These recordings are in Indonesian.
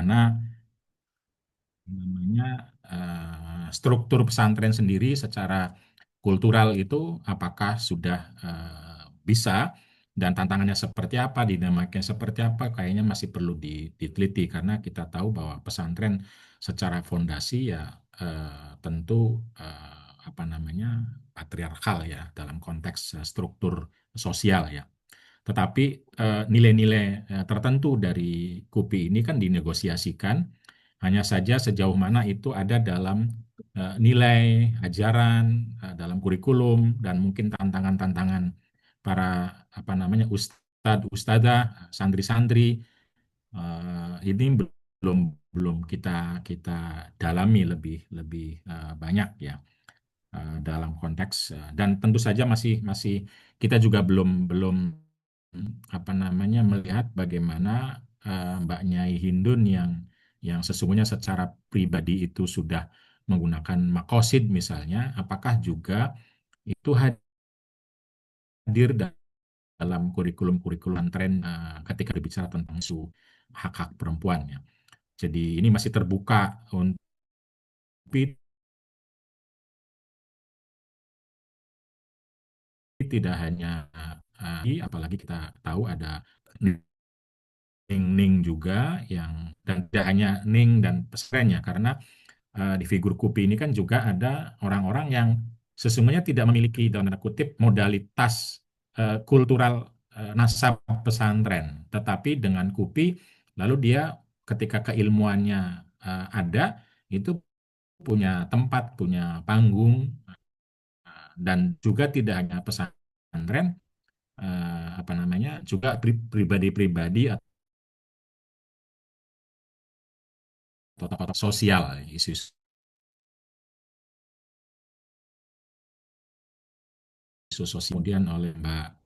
bagaimana namanya struktur pesantren sendiri secara kultural itu apakah sudah bisa, dan tantangannya seperti apa, dinamikanya seperti apa, kayaknya masih perlu diteliti karena kita tahu bahwa pesantren secara fondasi ya tentu apa namanya patriarkal ya dalam konteks struktur sosial ya. Tetapi nilai-nilai tertentu dari KUPI ini kan dinegosiasikan, hanya saja sejauh mana itu ada dalam nilai ajaran, dalam kurikulum, dan mungkin tantangan-tantangan para apa namanya ustadz, ustadzah, santri-santri ini belum belum kita kita dalami lebih lebih banyak ya dalam konteks dan tentu saja masih masih kita juga belum belum apa namanya melihat bagaimana Mbak Nyai Hindun yang sesungguhnya secara pribadi itu sudah menggunakan makosid misalnya, apakah juga itu hadir dalam kurikulum-kurikulum tren ketika berbicara tentang isu hak-hak perempuan ya. Jadi ini masih terbuka untuk tidak hanya apalagi kita tahu ada Ning juga yang, dan tidak hanya Ning dan pesantrennya karena di figur Kupi ini kan juga ada orang-orang yang sesungguhnya tidak memiliki dalam tanda kutip modalitas kultural nasab pesantren, tetapi dengan Kupi lalu dia ketika keilmuannya ada itu punya tempat, punya panggung, dan juga tidak hanya pesantren apa namanya juga pribadi-pribadi atau tokoh-tokoh sosial, isu-isu sosial kemudian oleh Mbak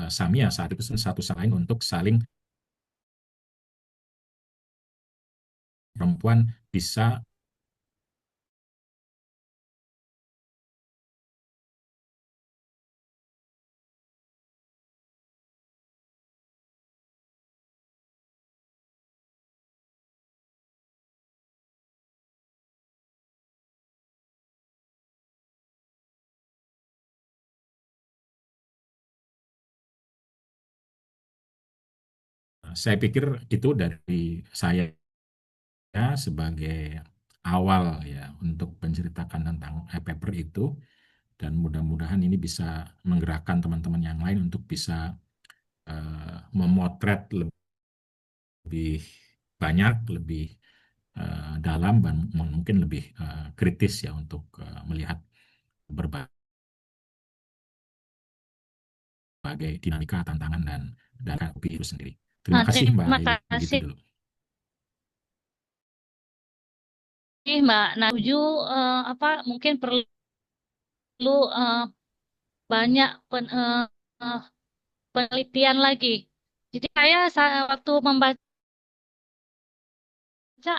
Samia saat itu satu sama lain untuk saling perempuan bisa saya pikir itu dari saya ya sebagai awal ya untuk menceritakan tentang paper itu, dan mudah-mudahan ini bisa menggerakkan teman-teman yang lain untuk bisa memotret lebih banyak, lebih dalam, dan mungkin lebih kritis ya untuk melihat berbagai dinamika, tantangan, dan kopi itu sendiri. Terima kasih Mbak Terima Ili, begitu kasih dulu. Mbak. Nah, setuju apa mungkin perlu eh, banyak eh, penelitian lagi. Jadi saya waktu membaca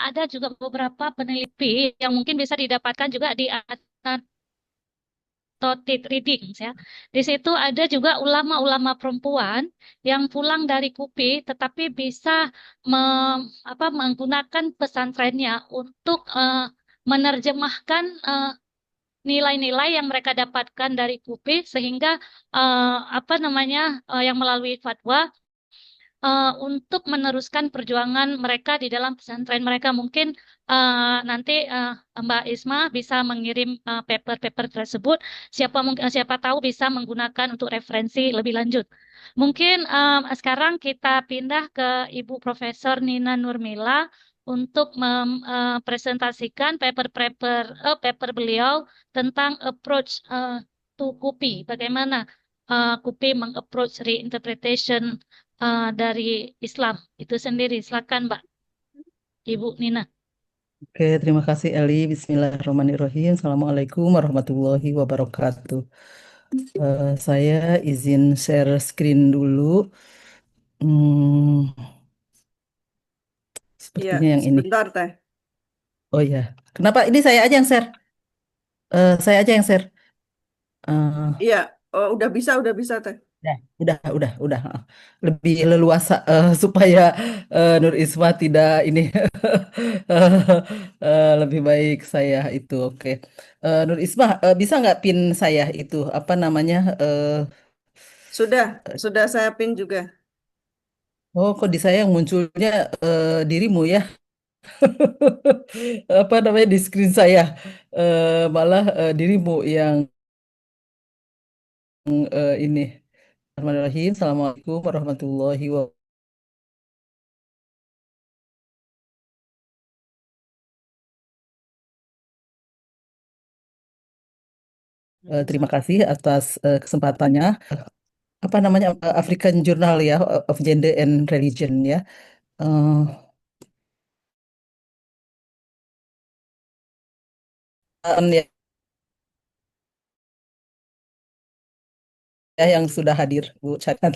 ada juga beberapa peneliti yang mungkin bisa didapatkan juga di Totit Readings ya. Di situ ada juga ulama-ulama perempuan yang pulang dari KUPI tetapi bisa menggunakan pesantrennya untuk menerjemahkan nilai-nilai yang mereka dapatkan dari KUPI sehingga yang melalui fatwa untuk meneruskan perjuangan mereka di dalam pesantren mereka. Mungkin nanti Mbak Isma bisa mengirim paper-paper tersebut. Siapa tahu bisa menggunakan untuk referensi lebih lanjut. Mungkin sekarang kita pindah ke Ibu Profesor Nina Nurmila untuk mempresentasikan paper beliau tentang approach to KUPI. Bagaimana KUPI mengapproach reinterpretation dari Islam itu sendiri. Silakan Mbak Ibu Nina. Oke, terima kasih Eli. Bismillahirrahmanirrahim. Assalamualaikum warahmatullahi wabarakatuh. Saya izin share screen dulu. Hmm, Iya, sepertinya yang ini. sebentar Teh. Oh ya, kenapa ini saya aja yang share? Saya aja yang share. Eh, Iya, oh, udah bisa Teh. udah. Lebih leluasa supaya Nur Isma tidak ini lebih baik saya itu. Oke. Nur Isma bisa nggak pin saya itu apa namanya? Sudah, sudah saya pin juga. Oh, kok di saya yang munculnya dirimu ya? Apa namanya di screen saya malah dirimu yang ini. Bismillahirrahmanirrahim. Assalamualaikum warahmatullahi wabarakatuh. Terima kasih atas kesempatannya. Apa namanya African Journal ya of Gender and Religion ya. Eh, ya, yang sudah hadir Bu Canan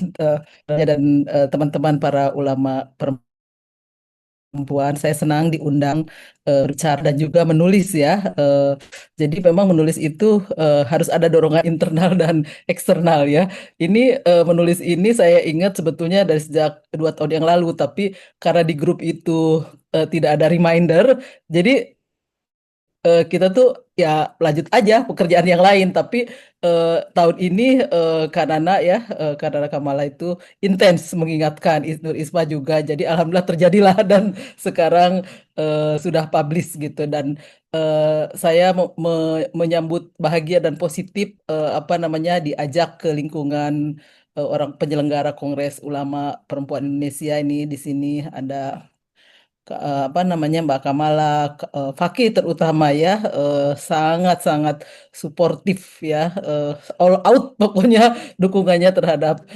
dan teman-teman para ulama perempuan. Saya senang diundang berbicara dan juga menulis ya. Jadi memang menulis itu harus ada dorongan internal dan eksternal ya. Ini menulis ini saya ingat sebetulnya dari sejak 2 tahun yang lalu, tapi karena di grup itu tidak ada reminder, jadi kita tuh ya lanjut aja pekerjaan yang lain. Tapi tahun ini Kanana ya, Kanana Kamala itu intens mengingatkan Nur Isma juga. Jadi alhamdulillah terjadilah dan sekarang sudah publish gitu. Dan saya menyambut bahagia dan positif apa namanya diajak ke lingkungan orang penyelenggara Kongres Ulama Perempuan Indonesia ini. Di sini ada apa namanya Mbak Kamala, Fakih terutama ya, sangat-sangat suportif ya, all out pokoknya dukungannya terhadap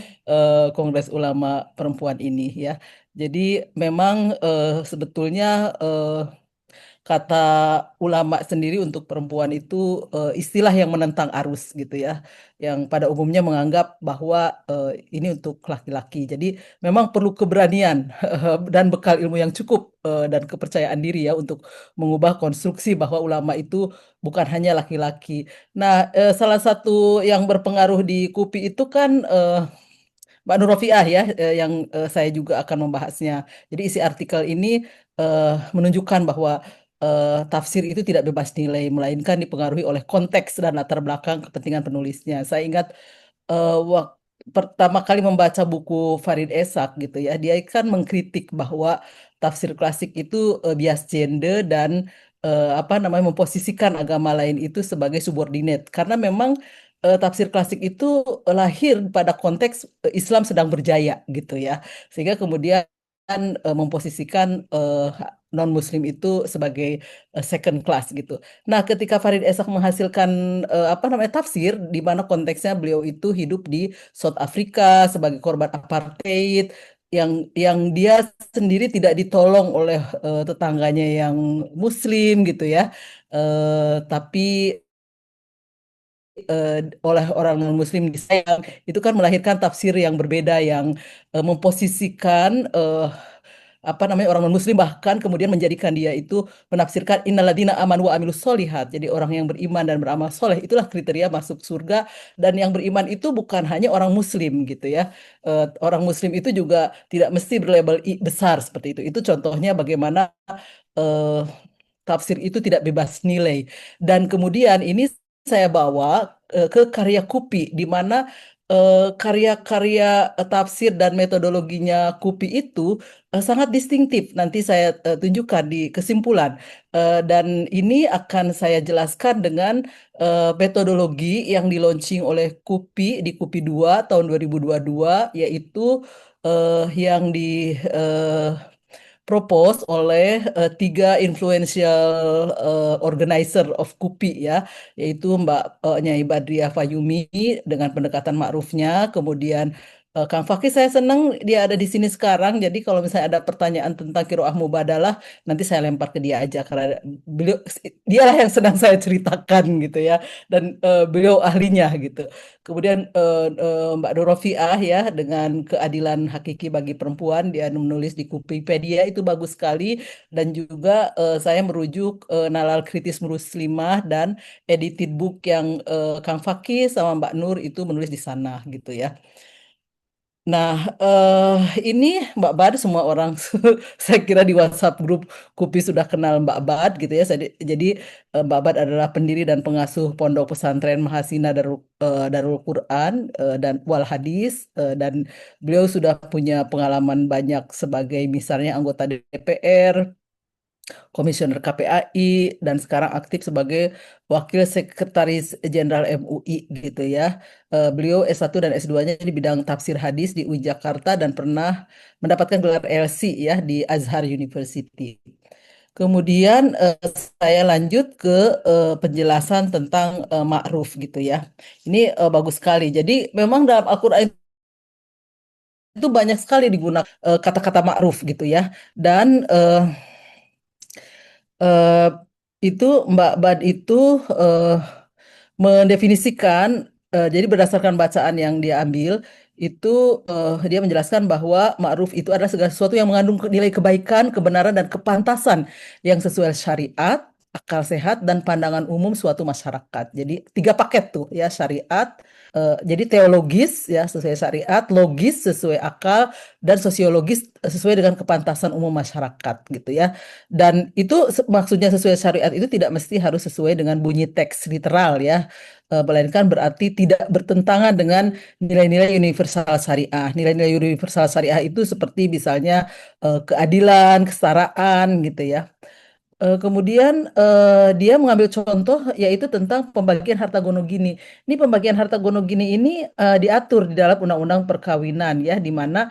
Kongres Ulama Perempuan ini ya. Jadi memang sebetulnya kata ulama sendiri untuk perempuan itu istilah yang menentang arus gitu ya, yang pada umumnya menganggap bahwa ini untuk laki-laki. Jadi memang perlu keberanian dan bekal ilmu yang cukup dan kepercayaan diri ya untuk mengubah konstruksi bahwa ulama itu bukan hanya laki-laki. Nah, salah satu yang berpengaruh di KUPI itu kan Mbak Nur Rofiah ya, yang saya juga akan membahasnya. Jadi isi artikel ini menunjukkan bahwa tafsir itu tidak bebas nilai, melainkan dipengaruhi oleh konteks dan latar belakang kepentingan penulisnya. Saya ingat waktu pertama kali membaca buku Farid Esak gitu ya, dia kan mengkritik bahwa tafsir klasik itu bias gender dan apa namanya memposisikan agama lain itu sebagai subordinate karena memang tafsir klasik itu lahir pada konteks Islam sedang berjaya gitu ya, sehingga kemudian memposisikan non-Muslim itu sebagai second class gitu. Nah, ketika Farid Esak menghasilkan apa namanya tafsir di mana konteksnya beliau itu hidup di South Africa sebagai korban apartheid yang dia sendiri tidak ditolong oleh tetangganya yang Muslim gitu ya. Tapi oleh orang non-Muslim disayang itu kan melahirkan tafsir yang berbeda yang memposisikan apa namanya orang non-Muslim bahkan kemudian menjadikan dia itu menafsirkan innaladina aman wa amilus solihat. Jadi orang yang beriman dan beramal soleh itulah kriteria masuk surga dan yang beriman itu bukan hanya orang Muslim gitu ya. Orang Muslim itu juga tidak mesti berlabel besar seperti itu. Itu contohnya bagaimana eh, tafsir itu tidak bebas nilai. Dan kemudian ini saya bawa ke karya Kupi, di mana karya-karya tafsir dan metodologinya Kupi itu sangat distintif. Nanti saya tunjukkan di kesimpulan. Dan ini akan saya jelaskan dengan metodologi yang di launching oleh Kupi di Kupi 2 tahun 2022, yaitu yang di propose oleh tiga influential organizer of KUPI ya, yaitu Mbak Nyai Badriah Fayumi dengan pendekatan ma'rufnya, kemudian Kang Fakih saya senang dia ada di sini sekarang, jadi kalau misalnya ada pertanyaan tentang Qiraah Mubadalah, nanti saya lempar ke dia aja, karena beliau, dialah yang sedang saya ceritakan gitu ya, dan beliau ahlinya gitu. Kemudian Mbak Dorofiah ya dengan keadilan hakiki bagi perempuan dia menulis di Kupipedia itu bagus sekali dan juga saya merujuk Nalar Kritis Muslimah dan edited book yang Kang Fakih sama Mbak Nur itu menulis di sana gitu ya. Nah, ini Mbak Bad semua orang saya kira di WhatsApp grup KUPI sudah kenal Mbak Bad gitu ya. Jadi Mbak Bad adalah pendiri dan pengasuh Pondok Pesantren Mahasina Darul Quran dan Wal Hadis, dan beliau sudah punya pengalaman banyak sebagai misalnya anggota DPR, Komisioner KPAI, dan sekarang aktif sebagai Wakil Sekretaris Jenderal MUI gitu ya. Beliau S1 dan S2-nya di bidang tafsir hadis di UI Jakarta dan pernah mendapatkan gelar LC ya di Azhar University. Kemudian saya lanjut ke penjelasan tentang ma'ruf gitu ya. Ini bagus sekali. Jadi memang dalam Al-Quran itu banyak sekali digunakan kata-kata ma'ruf gitu ya. Dan eh, itu Mbak Bad itu eh, mendefinisikan, jadi berdasarkan bacaan yang dia ambil, itu dia menjelaskan bahwa ma'ruf itu adalah segala sesuatu yang mengandung nilai kebaikan, kebenaran, dan kepantasan yang sesuai syariat, akal sehat, dan pandangan umum suatu masyarakat. Jadi tiga paket tuh ya, syariat, jadi teologis ya sesuai syariat, logis sesuai akal, dan sosiologis sesuai dengan kepantasan umum masyarakat gitu ya. Dan itu maksudnya sesuai syariat itu tidak mesti harus sesuai dengan bunyi teks literal ya, melainkan berarti tidak bertentangan dengan nilai-nilai universal syariah. Nilai-nilai universal syariah itu seperti misalnya keadilan, kesetaraan gitu ya. Kemudian dia mengambil contoh yaitu tentang pembagian harta gono gini. Ini pembagian harta gono gini ini diatur di dalam Undang-Undang Perkawinan ya, di mana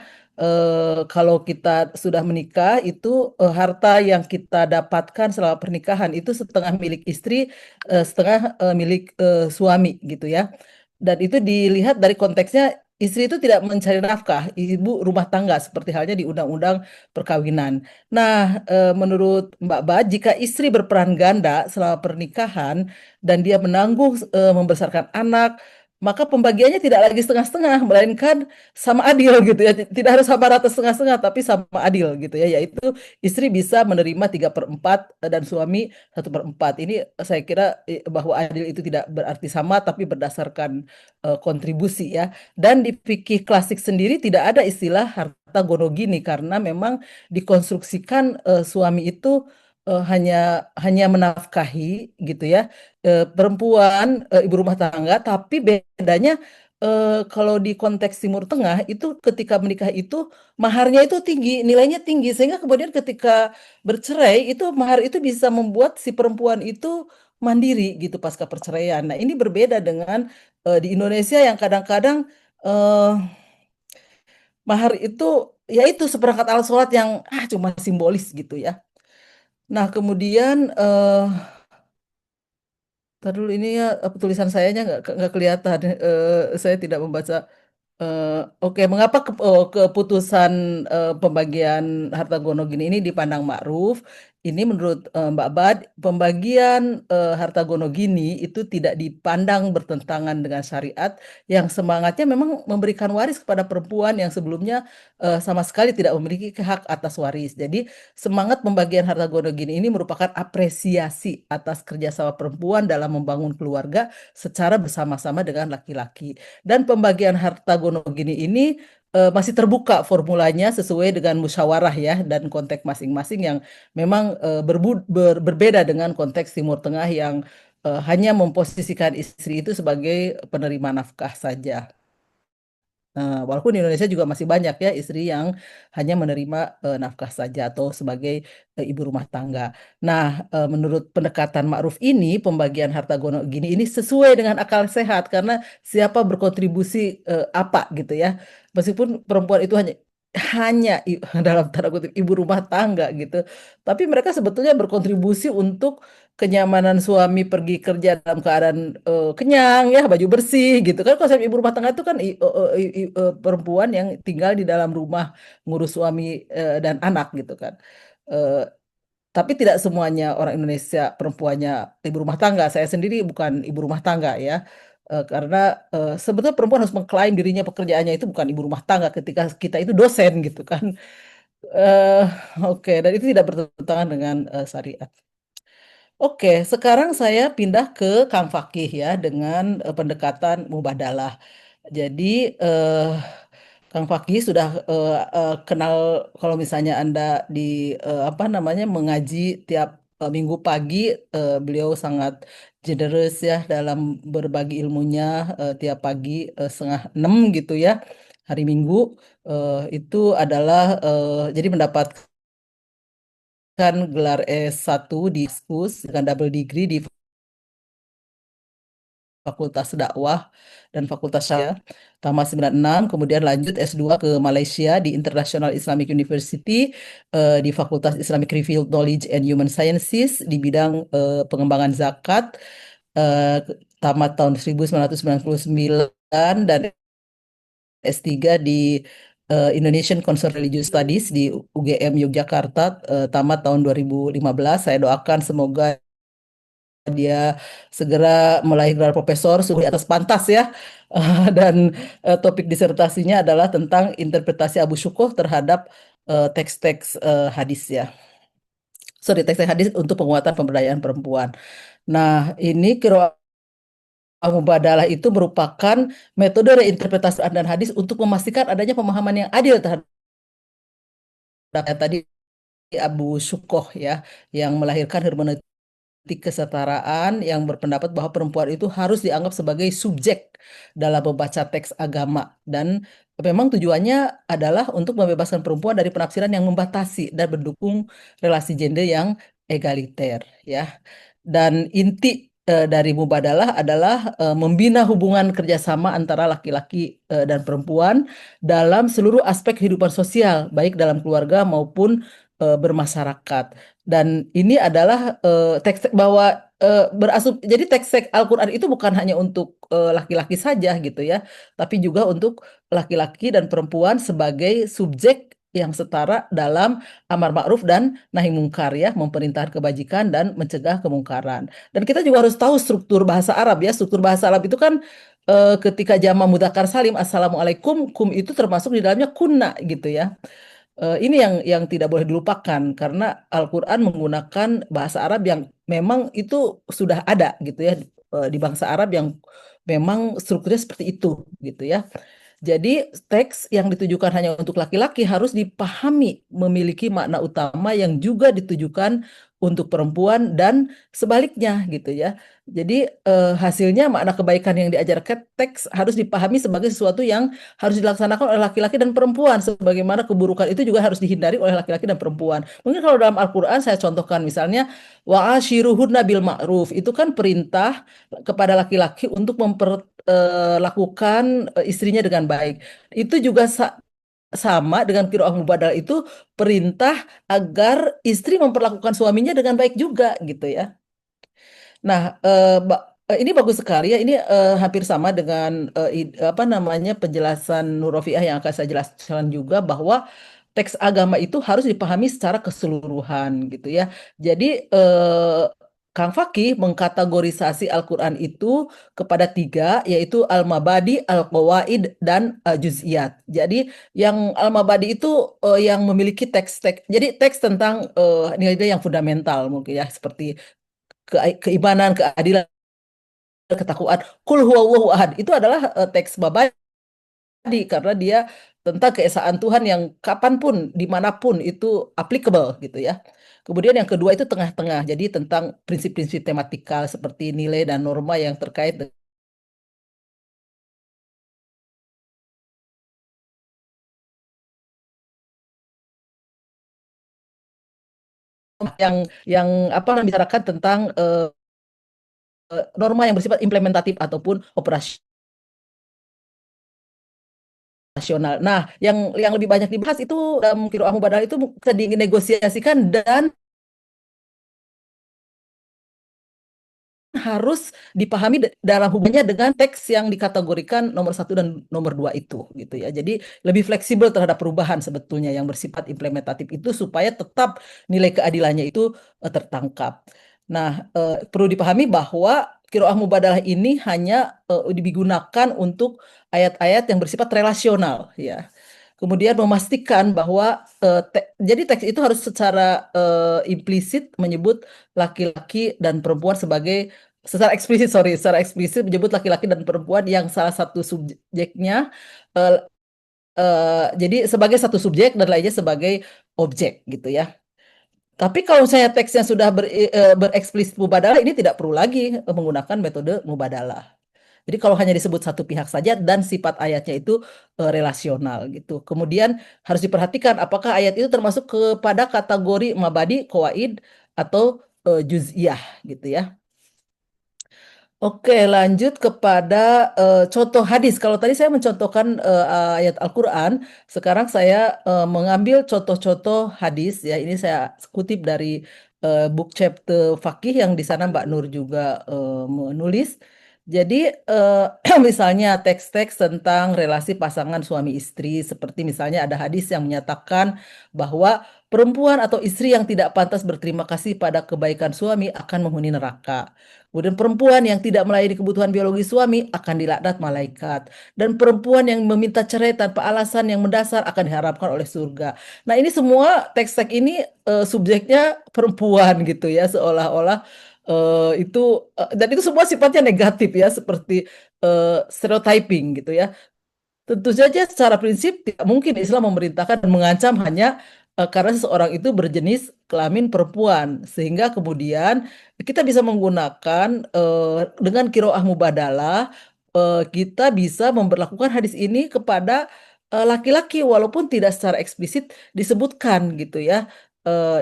kalau kita sudah menikah itu harta yang kita dapatkan selama pernikahan itu setengah milik istri, setengah milik suami gitu ya. Dan itu dilihat dari konteksnya, istri itu tidak mencari nafkah, ibu rumah tangga seperti halnya di Undang-Undang Perkawinan. Nah, menurut Mbak Ba, jika istri berperan ganda selama pernikahan dan dia menanggung membesarkan anak, maka pembagiannya tidak lagi setengah-setengah, melainkan sama adil gitu ya. Tidak harus sama rata setengah-setengah, tapi sama adil gitu ya. Yaitu istri bisa menerima 3/4 dan suami 1/4. Ini saya kira bahwa adil itu tidak berarti sama, tapi berdasarkan kontribusi ya. Dan di fikih klasik sendiri tidak ada istilah harta gonogini karena memang dikonstruksikan suami itu hanya hanya menafkahi gitu ya, perempuan, ibu rumah tangga, tapi bedanya kalau di konteks Timur Tengah itu ketika menikah itu maharnya itu tinggi, nilainya tinggi, sehingga kemudian ketika bercerai itu mahar itu bisa membuat si perempuan itu mandiri gitu pasca perceraian. Nah, ini berbeda dengan di Indonesia yang kadang-kadang eh, mahar itu yaitu seperangkat alat sholat yang cuma simbolis gitu ya. Nah, kemudian tar dulu ini ya, tulisan sayanya nggak kelihatan. Saya tidak membaca. Oke, mengapa keputusan pembagian harta gono gini ini dipandang ma'ruf? Ini menurut Mbak Bad, pembagian harta gono gini itu tidak dipandang bertentangan dengan syariat yang semangatnya memang memberikan waris kepada perempuan yang sebelumnya sama sekali tidak memiliki hak atas waris. Jadi semangat pembagian harta gono gini ini merupakan apresiasi atas kerjasama perempuan dalam membangun keluarga secara bersama-sama dengan laki-laki. Dan pembagian harta gono gini ini masih terbuka formulanya sesuai dengan musyawarah ya dan konteks masing-masing yang memang berbeda dengan konteks Timur Tengah yang hanya memposisikan istri itu sebagai penerima nafkah saja. Walaupun di Indonesia juga masih banyak ya istri yang hanya menerima nafkah saja atau sebagai ibu rumah tangga. Nah, menurut pendekatan ma'ruf ini, pembagian harta gono gini ini sesuai dengan akal sehat karena siapa berkontribusi apa gitu ya. Meskipun perempuan itu hanya hanya dalam tanda kutip ibu rumah tangga gitu, tapi mereka sebetulnya berkontribusi untuk kenyamanan suami pergi kerja dalam keadaan kenyang ya, baju bersih gitu kan. Konsep ibu rumah tangga itu kan perempuan yang tinggal di dalam rumah ngurus suami dan anak gitu kan. Eh, tapi tidak semuanya orang Indonesia perempuannya ibu rumah tangga. Saya sendiri bukan ibu rumah tangga ya. Karena sebetulnya perempuan harus mengklaim dirinya pekerjaannya itu bukan ibu rumah tangga ketika kita itu dosen gitu kan. Eh, oke, dan itu tidak bertentangan dengan syariat. Oke, sekarang saya pindah ke Kang Fakih ya dengan pendekatan mubadalah. Jadi Kang Fakih sudah kenal kalau misalnya Anda di apa namanya mengaji tiap minggu pagi, beliau sangat generous ya dalam berbagi ilmunya tiap pagi 5:30 gitu ya hari Minggu. Itu adalah jadi mendapatkan gelar S1 di Fiskus dengan double degree di Fakultas Dakwah dan Fakultas Syariah tamat 96, kemudian lanjut S2 ke Malaysia di International Islamic University di Fakultas Islamic Revealed Knowledge and Human Sciences di bidang pengembangan zakat, eh, tamat tahun 1999, dan S3 di Indonesian Council Religious Studies di UGM Yogyakarta, tamat tahun 2015. Saya doakan semoga dia segera meraih gelar profesor sungguh di atas pantas ya. Dan topik disertasinya adalah tentang interpretasi Abu Syukuh terhadap teks-teks hadis ya. Sorry, teks-teks hadis untuk penguatan pemberdayaan perempuan. Nah, ini qiraah mubadalah itu merupakan metode reinterpretasi Quran dan hadis untuk memastikan adanya pemahaman yang adil terhadap tadi Abu Syukuh ya, yang melahirkan hermeneutik kesetaraan yang berpendapat bahwa perempuan itu harus dianggap sebagai subjek dalam membaca teks agama, dan memang tujuannya adalah untuk membebaskan perempuan dari penafsiran yang membatasi dan mendukung relasi gender yang egaliter ya. Dan inti dari mubadalah adalah membina hubungan kerjasama antara laki-laki dan perempuan dalam seluruh aspek kehidupan sosial, baik dalam keluarga maupun bermasyarakat. Dan ini adalah teks bahwa jadi teks Al-Quran itu bukan hanya untuk laki-laki saja gitu ya, tapi juga untuk laki-laki dan perempuan sebagai subjek yang setara dalam amar ma'ruf dan nahi mungkar ya, memerintahkan kebajikan dan mencegah kemungkaran. Dan kita juga harus tahu struktur bahasa Arab ya. Struktur bahasa Arab itu kan ketika jama mudzakkar salim, assalamualaikum, kum itu termasuk di dalamnya kunna gitu ya. Ini yang tidak boleh dilupakan karena Al-Quran menggunakan bahasa Arab yang memang itu sudah ada gitu ya, di bangsa Arab yang memang strukturnya seperti itu gitu ya. Jadi teks yang ditujukan hanya untuk laki-laki harus dipahami memiliki makna utama yang juga ditujukan untuk perempuan dan sebaliknya gitu ya. Jadi hasilnya makna kebaikan yang diajarkan teks harus dipahami sebagai sesuatu yang harus dilaksanakan oleh laki-laki dan perempuan, sebagaimana keburukan itu juga harus dihindari oleh laki-laki dan perempuan. Mungkin kalau dalam Al-Quran saya contohkan misalnya wa'ashiruhunna bil ma'ruf, itu kan perintah kepada laki-laki untuk memperlakukan istrinya dengan baik. Itu juga sama dengan qiraah mubadalah, itu perintah agar istri memperlakukan suaminya dengan baik juga gitu ya. Nah, ini bagus sekali ya. Ini hampir sama dengan apa namanya penjelasan Nur Rofiah yang akan saya jelaskan juga, bahwa teks agama itu harus dipahami secara keseluruhan gitu ya. Jadi Kang Fakih mengkategorisasi Al-Quran itu kepada tiga, yaitu Al-Mabadi, Al-Qawaid, dan Juz'iyat. Jadi yang Al-Mabadi itu yang memiliki teks-teks, jadi teks tentang nilai-nilai yang fundamental mungkin ya, seperti keimanan, keadilan, ketakwaan. Qul huwallahu ahad itu adalah teks Mabadi karena dia tentang keesaan Tuhan yang kapanpun, dimanapun itu applicable gitu ya. Kemudian yang kedua itu tengah-tengah, jadi tentang prinsip-prinsip tematikal seperti nilai dan norma yang terkait dengan yang apa namanya bicarakan tentang norma yang bersifat implementatif ataupun operasional. Nah, yang lebih banyak dibahas itu dalam qiraah mubadalah itu bisa dinegosiasikan dan harus dipahami dalam hubungannya dengan teks yang dikategorikan nomor satu dan nomor dua itu gitu ya. Jadi lebih fleksibel terhadap perubahan sebetulnya yang bersifat implementatif itu, supaya tetap nilai keadilannya itu tertangkap. Nah, perlu dipahami bahwa qiraah mubadalah ini hanya digunakan untuk ayat-ayat yang bersifat relasional ya. Kemudian memastikan bahwa jadi teks itu harus secara implisit menyebut laki-laki dan perempuan sebagai, secara eksplisit menyebut laki-laki dan perempuan yang salah satu subjeknya Jadi sebagai satu subjek dan lainnya sebagai objek gitu ya. Tapi kalau saya teksnya sudah bereksplisit mubadalah, ini tidak perlu lagi menggunakan metode mubadalah. Jadi kalau hanya disebut satu pihak saja dan sifat ayatnya itu relasional gitu. Kemudian harus diperhatikan apakah ayat itu termasuk kepada kategori mabadi, qawaid atau juz'iyah gitu ya. Oke, lanjut kepada contoh hadis. Kalau tadi saya mencontohkan ayat Al-Quran, sekarang saya mengambil contoh-contoh hadis. Ya, ini saya kutip dari book chapter Fakih yang di sana Mbak Nur juga menulis. Jadi misalnya teks-teks tentang relasi pasangan suami istri, seperti misalnya ada hadis yang menyatakan bahwa perempuan atau istri yang tidak pantas berterima kasih pada kebaikan suami akan menghuni neraka. Kemudian perempuan yang tidak melayani kebutuhan biologi suami akan dilaknat malaikat. Dan perempuan yang meminta cerai tanpa alasan yang mendasar akan diharapkan oleh surga. Nah ini semua teks-teks ini subjeknya perempuan gitu ya. Seolah-olah dan itu semua sifatnya negatif ya. Seperti stereotyping gitu ya. Tentu saja secara prinsip tidak mungkin Islam memerintahkan dan mengancam hanya karena seseorang itu berjenis kelamin perempuan. Sehingga kemudian kita bisa menggunakan dengan kiroah mubadalah, kita bisa memberlakukan hadis ini kepada laki-laki walaupun tidak secara eksplisit disebutkan gitu ya.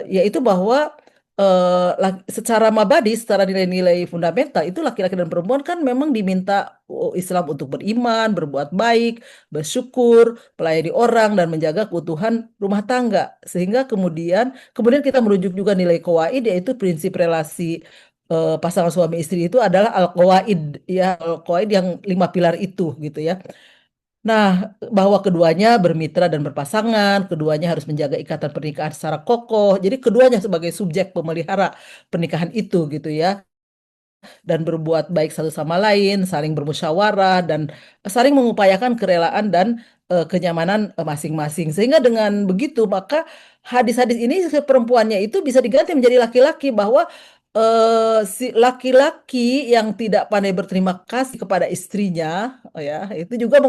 Yaitu bahwa secara mabadi, secara nilai-nilai fundamental itu laki-laki dan perempuan kan memang diminta Islam untuk beriman, berbuat baik, bersyukur, melayani orang dan menjaga keutuhan rumah tangga. Sehingga kemudian kita merujuk juga nilai qawaid, yaitu prinsip relasi pasangan suami istri itu adalah al-qawaid ya, al-qawaid yang 5 pilar itu gitu ya. Nah, bahwa keduanya bermitra dan berpasangan, keduanya harus menjaga ikatan pernikahan secara kokoh. Jadi keduanya sebagai subjek pemelihara pernikahan itu gitu ya, dan berbuat baik satu sama lain, saling bermusyawarah dan saling mengupayakan kerelaan dan kenyamanan masing-masing. Sehingga dengan begitu maka hadis-hadis ini perempuannya itu bisa diganti menjadi laki-laki, bahwa si laki-laki yang tidak pandai berterima kasih kepada istrinya, ya itu juga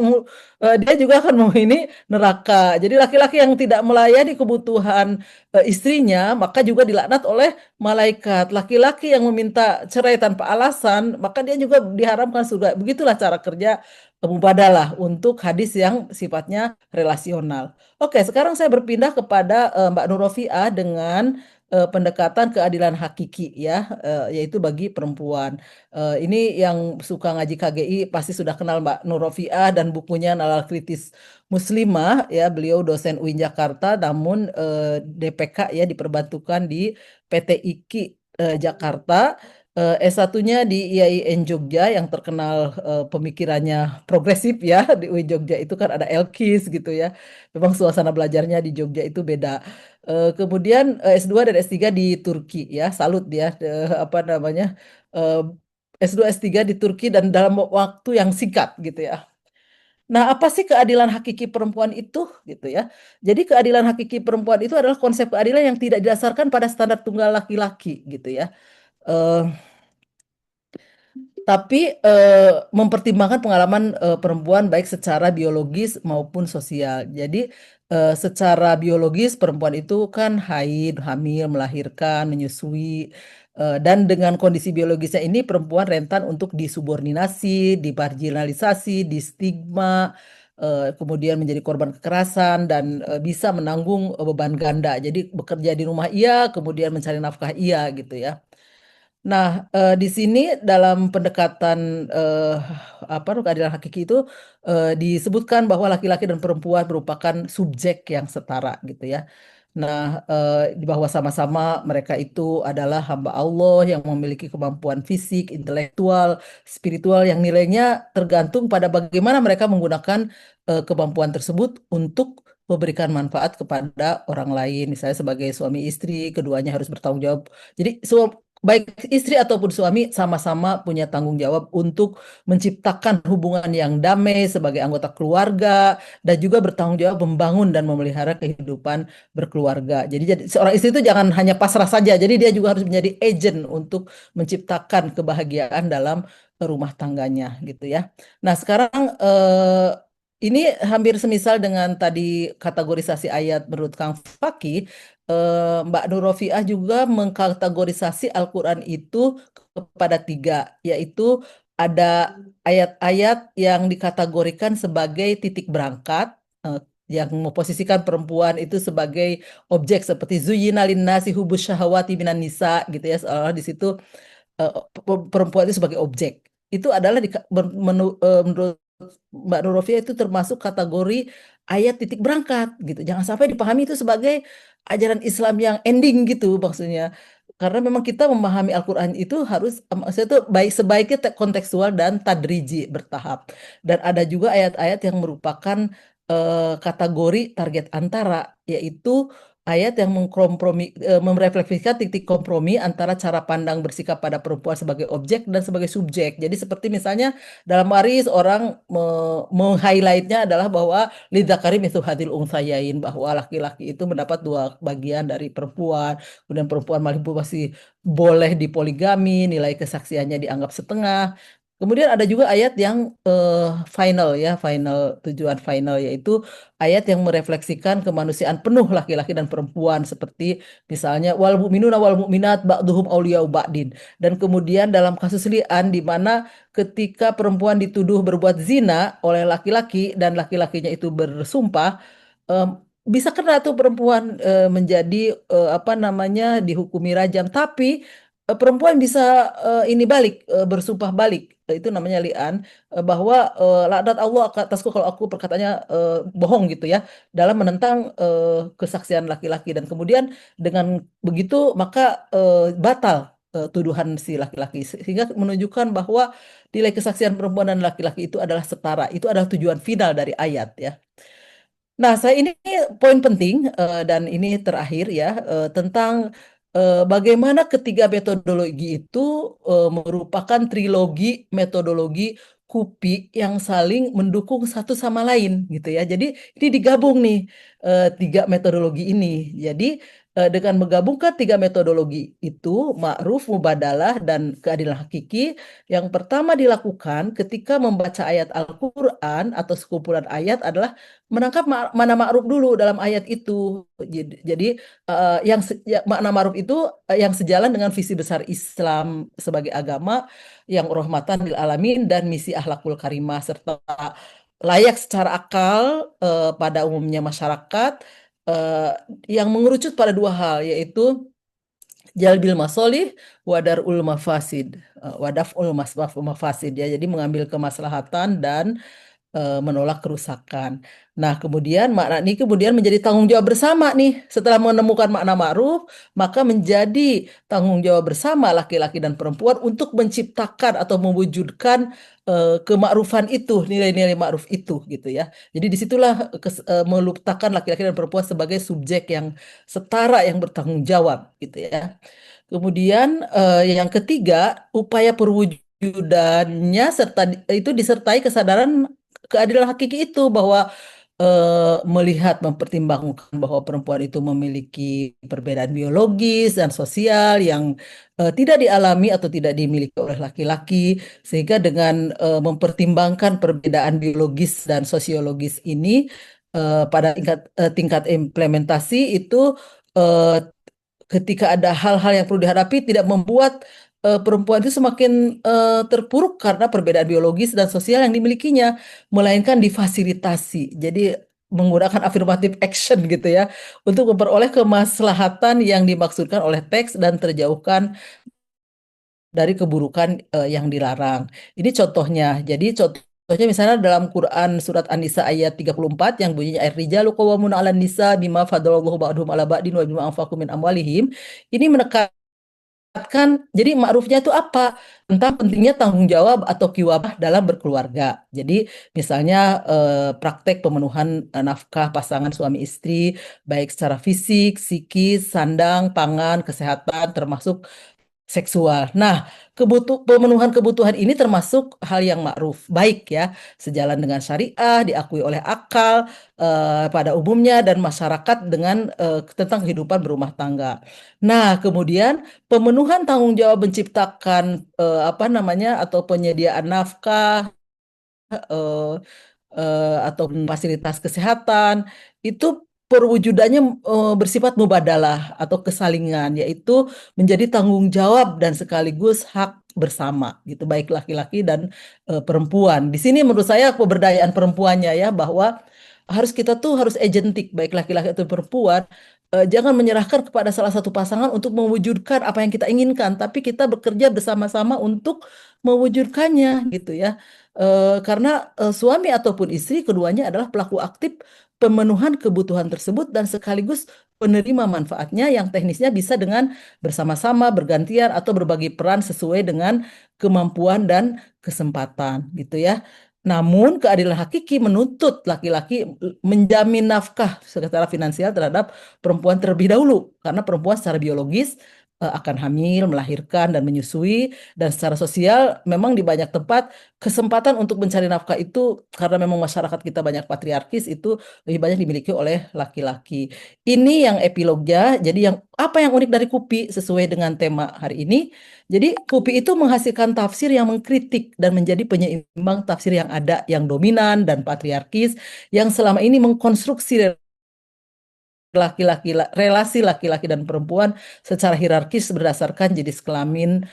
dia juga akan menghuni neraka. Jadi laki-laki yang tidak melayani kebutuhan istrinya maka juga dilaknat oleh malaikat. Laki-laki yang meminta cerai tanpa alasan, maka dia juga diharamkan surga. Begitulah cara kerja mubadalah untuk hadis yang sifatnya relasional. Oke, sekarang saya berpindah kepada Mbak Nur Rofiah dengan pendekatan keadilan hakiki ya, yaitu bagi perempuan. Ini yang suka ngaji KGI pasti sudah kenal Mbak Nur Rofiah dan bukunya Nalar Kritis Muslimah ya. Beliau dosen UIN Jakarta, namun DPK ya diperbantukan di PT IKI Jakarta. S1-nya di IAIN Jogja yang terkenal pemikirannya progresif ya. Di UIN Jogja itu kan ada Elkis gitu ya. Memang suasana belajarnya di Jogja itu beda. Kemudian S2 dan S3 di Turki ya. Salut dia apa namanya? eh, S2 S3 di Turki dan dalam waktu yang singkat gitu ya. Nah, apa sih keadilan hakiki perempuan itu gitu ya? Jadi keadilan hakiki perempuan itu adalah konsep keadilan yang tidak didasarkan pada standar tunggal laki-laki gitu ya. Eh, tapi mempertimbangkan pengalaman perempuan baik secara biologis maupun sosial. Jadi secara biologis perempuan itu kan haid, hamil, melahirkan, menyusui, dan dengan kondisi biologisnya ini perempuan rentan untuk disubordinasi, dimarginalisasi, distigma, kemudian menjadi korban kekerasan dan bisa menanggung beban ganda. Jadi bekerja di rumah iya, kemudian mencari nafkah iya gitu ya. Nah, di sini dalam pendekatan apa keadilan hakiki itu disebutkan bahwa laki-laki dan perempuan merupakan subjek yang setara gitu ya. Nah, di bahwa sama-sama mereka itu adalah hamba Allah yang memiliki kemampuan fisik, intelektual, spiritual yang nilainya tergantung pada bagaimana mereka menggunakan kemampuan tersebut untuk memberikan manfaat kepada orang lain. Misalnya sebagai suami istri, keduanya harus bertanggung jawab. Jadi baik istri ataupun suami sama-sama punya tanggung jawab untuk menciptakan hubungan yang damai sebagai anggota keluarga dan juga bertanggung jawab membangun dan memelihara kehidupan berkeluarga. Jadi seorang istri itu jangan hanya pasrah saja. Jadi dia juga harus menjadi agent untuk menciptakan kebahagiaan dalam rumah tangganya gitu ya. Nah, sekarang ini hampir semisal dengan tadi kategorisasi ayat menurut Kang Fakih, Mbak Nur Rofiah juga mengkategorisasi Al-Quran itu kepada tiga, yaitu ada ayat-ayat yang dikategorikan sebagai titik berangkat, eh, yang memposisikan perempuan itu sebagai objek seperti zuyyina linnasi hubbus syahawati minan nisa gitu ya, seolah di situ perempuan itu sebagai objek. Itu adalah menurut Mbak Nurofia itu termasuk kategori ayat titik berangkat gitu. Jangan sampai dipahami itu sebagai ajaran Islam yang ending gitu maksudnya. Karena memang kita memahami Al-Quran itu harus, maksudnya itu sebaiknya kontekstual dan tadriji bertahap. Dan ada juga ayat-ayat yang merupakan kategori target antara, yaitu ayat yang merefleksikan titik kompromi antara cara pandang bersikap pada perempuan sebagai objek dan sebagai subjek. Jadi seperti misalnya dalam waris orang meng-highlightnya adalah bahwa lidzakari mithlu hadil unthayain, bahwa laki-laki itu mendapat dua bagian dari perempuan, kemudian perempuan masih boleh dipoligami, nilai kesaksiannya dianggap setengah. Kemudian ada juga ayat yang final ya, final tujuan final, yaitu ayat yang merefleksikan kemanusiaan penuh laki-laki dan perempuan, seperti misalnya wal mu'minuna wal mu'minat ba'duhum auliya'u ba'din. Dan kemudian dalam kasus li'an di mana ketika perempuan dituduh berbuat zina oleh laki-laki dan laki-lakinya itu bersumpah, bisa kena tuh perempuan menjadi apa namanya dihukumi rajam, tapi perempuan bisa ini balik, bersumpah balik. Itu namanya li'an, bahwa laknat Allah atasku kalau aku perkataannya bohong gitu ya, dalam menentang kesaksian laki-laki. Dan kemudian dengan begitu maka batal tuduhan si laki-laki, sehingga menunjukkan bahwa nilai kesaksian perempuan dan laki-laki itu adalah setara. Itu adalah tujuan final dari ayat ya. Nah, saya ini poin penting, dan ini terakhir ya, tentang bagaimana ketiga metodologi itu merupakan trilogi metodologi KUPI yang saling mendukung satu sama lain gitu ya. Jadi ini digabung nih, tiga metodologi ini. Jadi dengan menggabungkan tiga metodologi itu, ma'ruf, mubadalah, dan keadilan hakiki, yang pertama dilakukan ketika membaca ayat Al-Quran atau sekumpulan ayat adalah menangkap mana ma'ruf dulu dalam ayat itu. Jadi makna ma'ruf itu yang sejalan dengan visi besar Islam sebagai agama yang rahmatan lil alamin dan misi akhlakul karimah, serta layak secara akal pada umumnya masyarakat, eh, yang mengerucut pada dua hal, yaitu jalbil masolih wadarul mafasid, wadaful mafasid ya. Jadi mengambil kemaslahatan dan menolak kerusakan. Nah, kemudian makna ini kemudian menjadi tanggung jawab bersama nih. Setelah menemukan makna ma'ruf, maka menjadi tanggung jawab bersama laki-laki dan perempuan untuk menciptakan atau mewujudkan kemakrufan itu, nilai-nilai ma'ruf itu gitu ya. Jadi disitulah meletakkan laki-laki dan perempuan sebagai subjek yang setara yang bertanggung jawab gitu ya. Kemudian yang ketiga, upaya perwujudannya itu disertai kesadaran keadilan hakiki itu, bahwa melihat, mempertimbangkan bahwa perempuan itu memiliki perbedaan biologis dan sosial yang tidak dialami atau tidak dimiliki oleh laki-laki, sehingga dengan mempertimbangkan perbedaan biologis dan sosiologis ini pada tingkat implementasi itu, eh, ketika ada hal-hal yang perlu dihadapi, tidak membuat perempuan itu semakin terpuruk karena perbedaan biologis dan sosial yang dimilikinya, melainkan difasilitasi. Jadi menggunakan affirmative action gitu ya, untuk memperoleh kemaslahatan yang dimaksudkan oleh teks dan terjauhkan dari keburukan yang dilarang. Ini contohnya. Jadi contohnya misalnya dalam Quran surat An-Nisa ayat 34 yang bunyinya ar-rijalu qawwamuna 'alan nisa bima faddalallahu ba'dhum 'ala ba'din wa bima anfaqu min amwalihim. Ini menekankan, jadi ma'rufnya itu apa? Tentang pentingnya tanggung jawab atau kiwabah dalam berkeluarga. Jadi misalnya praktek pemenuhan nafkah pasangan suami istri, baik secara fisik, psikis, sandang, pangan, kesehatan, termasuk seksual. Nah, pemenuhan kebutuhan ini termasuk hal yang ma'ruf, baik ya, sejalan dengan syariah, diakui oleh akal pada umumnya dan masyarakat dengan tentang kehidupan berumah tangga. Nah, kemudian pemenuhan tanggung jawab menciptakan apa namanya atau penyediaan nafkah, eh, atau fasilitas kesehatan itu perwujudannya bersifat mubadalah atau kesalingan, yaitu menjadi tanggung jawab dan sekaligus hak bersama gitu, baik laki-laki dan perempuan. Di sini menurut saya pemberdayaan perempuannya ya, bahwa kita tuh harus agentik, baik laki-laki atau perempuan. Jangan menyerahkan kepada salah satu pasangan untuk mewujudkan apa yang kita inginkan, tapi kita bekerja bersama-sama untuk mewujudkannya gitu ya. Karena suami ataupun istri keduanya adalah pelaku aktif pemenuhan kebutuhan tersebut dan sekaligus penerima manfaatnya, yang teknisnya bisa dengan bersama-sama, bergantian atau berbagi peran sesuai dengan kemampuan dan kesempatan gitu ya. Namun keadilan hakiki menuntut laki-laki menjamin nafkah secara finansial terhadap perempuan terlebih dahulu, karena perempuan secara biologis akan hamil, melahirkan dan menyusui, dan secara sosial memang di banyak tempat kesempatan untuk mencari nafkah itu, karena memang masyarakat kita banyak patriarkis, itu lebih banyak dimiliki oleh laki-laki. Ini yang epilognya. Jadi yang apa yang unik dari KUPI sesuai dengan tema hari ini? Jadi KUPI itu menghasilkan tafsir yang mengkritik dan menjadi penyeimbang tafsir yang ada, yang dominan dan patriarkis, yang selama ini mengkonstruksi relasi laki-laki dan perempuan secara hierarkis berdasarkan jenis kelamin.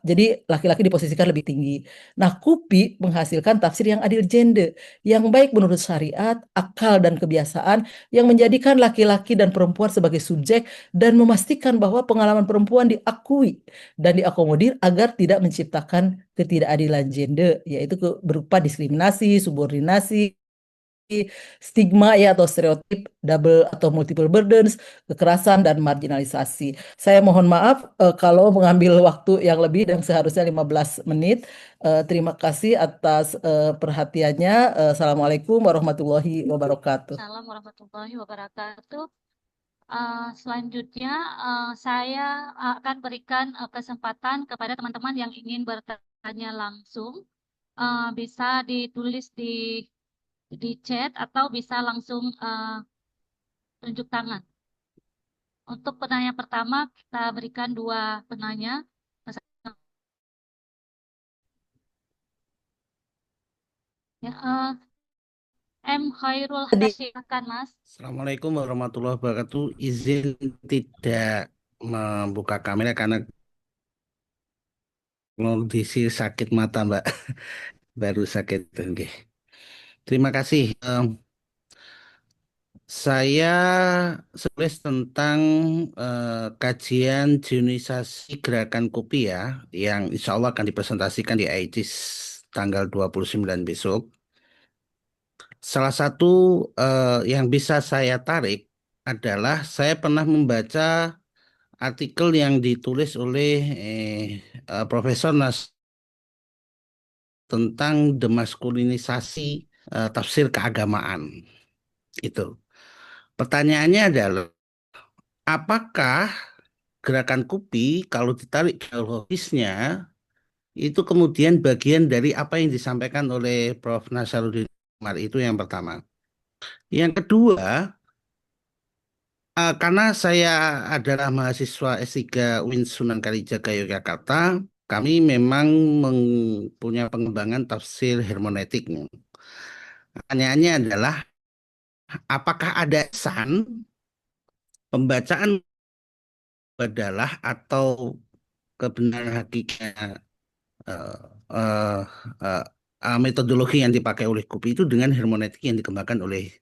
Jadi laki-laki diposisikan lebih tinggi. Nah, KUPI menghasilkan tafsir yang adil gender, yang baik menurut syariat, akal dan kebiasaan, yang menjadikan laki-laki dan perempuan sebagai subjek dan memastikan bahwa pengalaman perempuan diakui dan diakomodir agar tidak menciptakan ketidakadilan gender, yaitu berupa diskriminasi, subordinasi, stigma ya, atau stereotip, double atau multiple burdens, kekerasan dan marginalisasi. Saya mohon maaf kalau mengambil waktu yang lebih dan seharusnya 15 menit. Terima kasih atas perhatiannya. Assalamualaikum warahmatullahi wabarakatuh. Assalamualaikum warahmatullahi wabarakatuh. Selanjutnya saya akan berikan kesempatan kepada teman-teman yang ingin bertanya langsung. Bisa ditulis di chat atau bisa langsung tunjuk tangan. Untuk penanya pertama kita berikan 2 penanya. Ya, M. Khairul Hadas, silakan Mas. Assalamualaikum warahmatullahi wabarakatuh. Izin tidak membuka kamera karena kondisi sakit mata, Mbak. Baru sakit. Oke. Terima kasih. Saya tulis tentang kajian jionisasi gerakan KUPI ya, yang insya Allah akan dipresentasikan di ITIS tanggal 29 besok. Salah satu yang bisa saya tarik adalah saya pernah membaca artikel yang ditulis oleh Profesor Nas tentang demaskulinisasi tafsir keagamaan. Itu. Pertanyaannya adalah, apakah gerakan KUPI kalau ditarik geologisnya itu kemudian bagian dari apa yang disampaikan oleh Prof. Nasaruddin Umar? Itu yang pertama. Yang kedua, karena saya adalah mahasiswa S3 UIN Sunan Kalijaga Yogyakarta, kami memang punya pengembangan tafsir hermeneutiknya. Pertanyaannya adalah, apakah ada kesan pembacaan adalah atau kebenaran hakikatnya metodologi yang dipakai oleh KUPI itu dengan hermeneutik yang dikembangkan oleh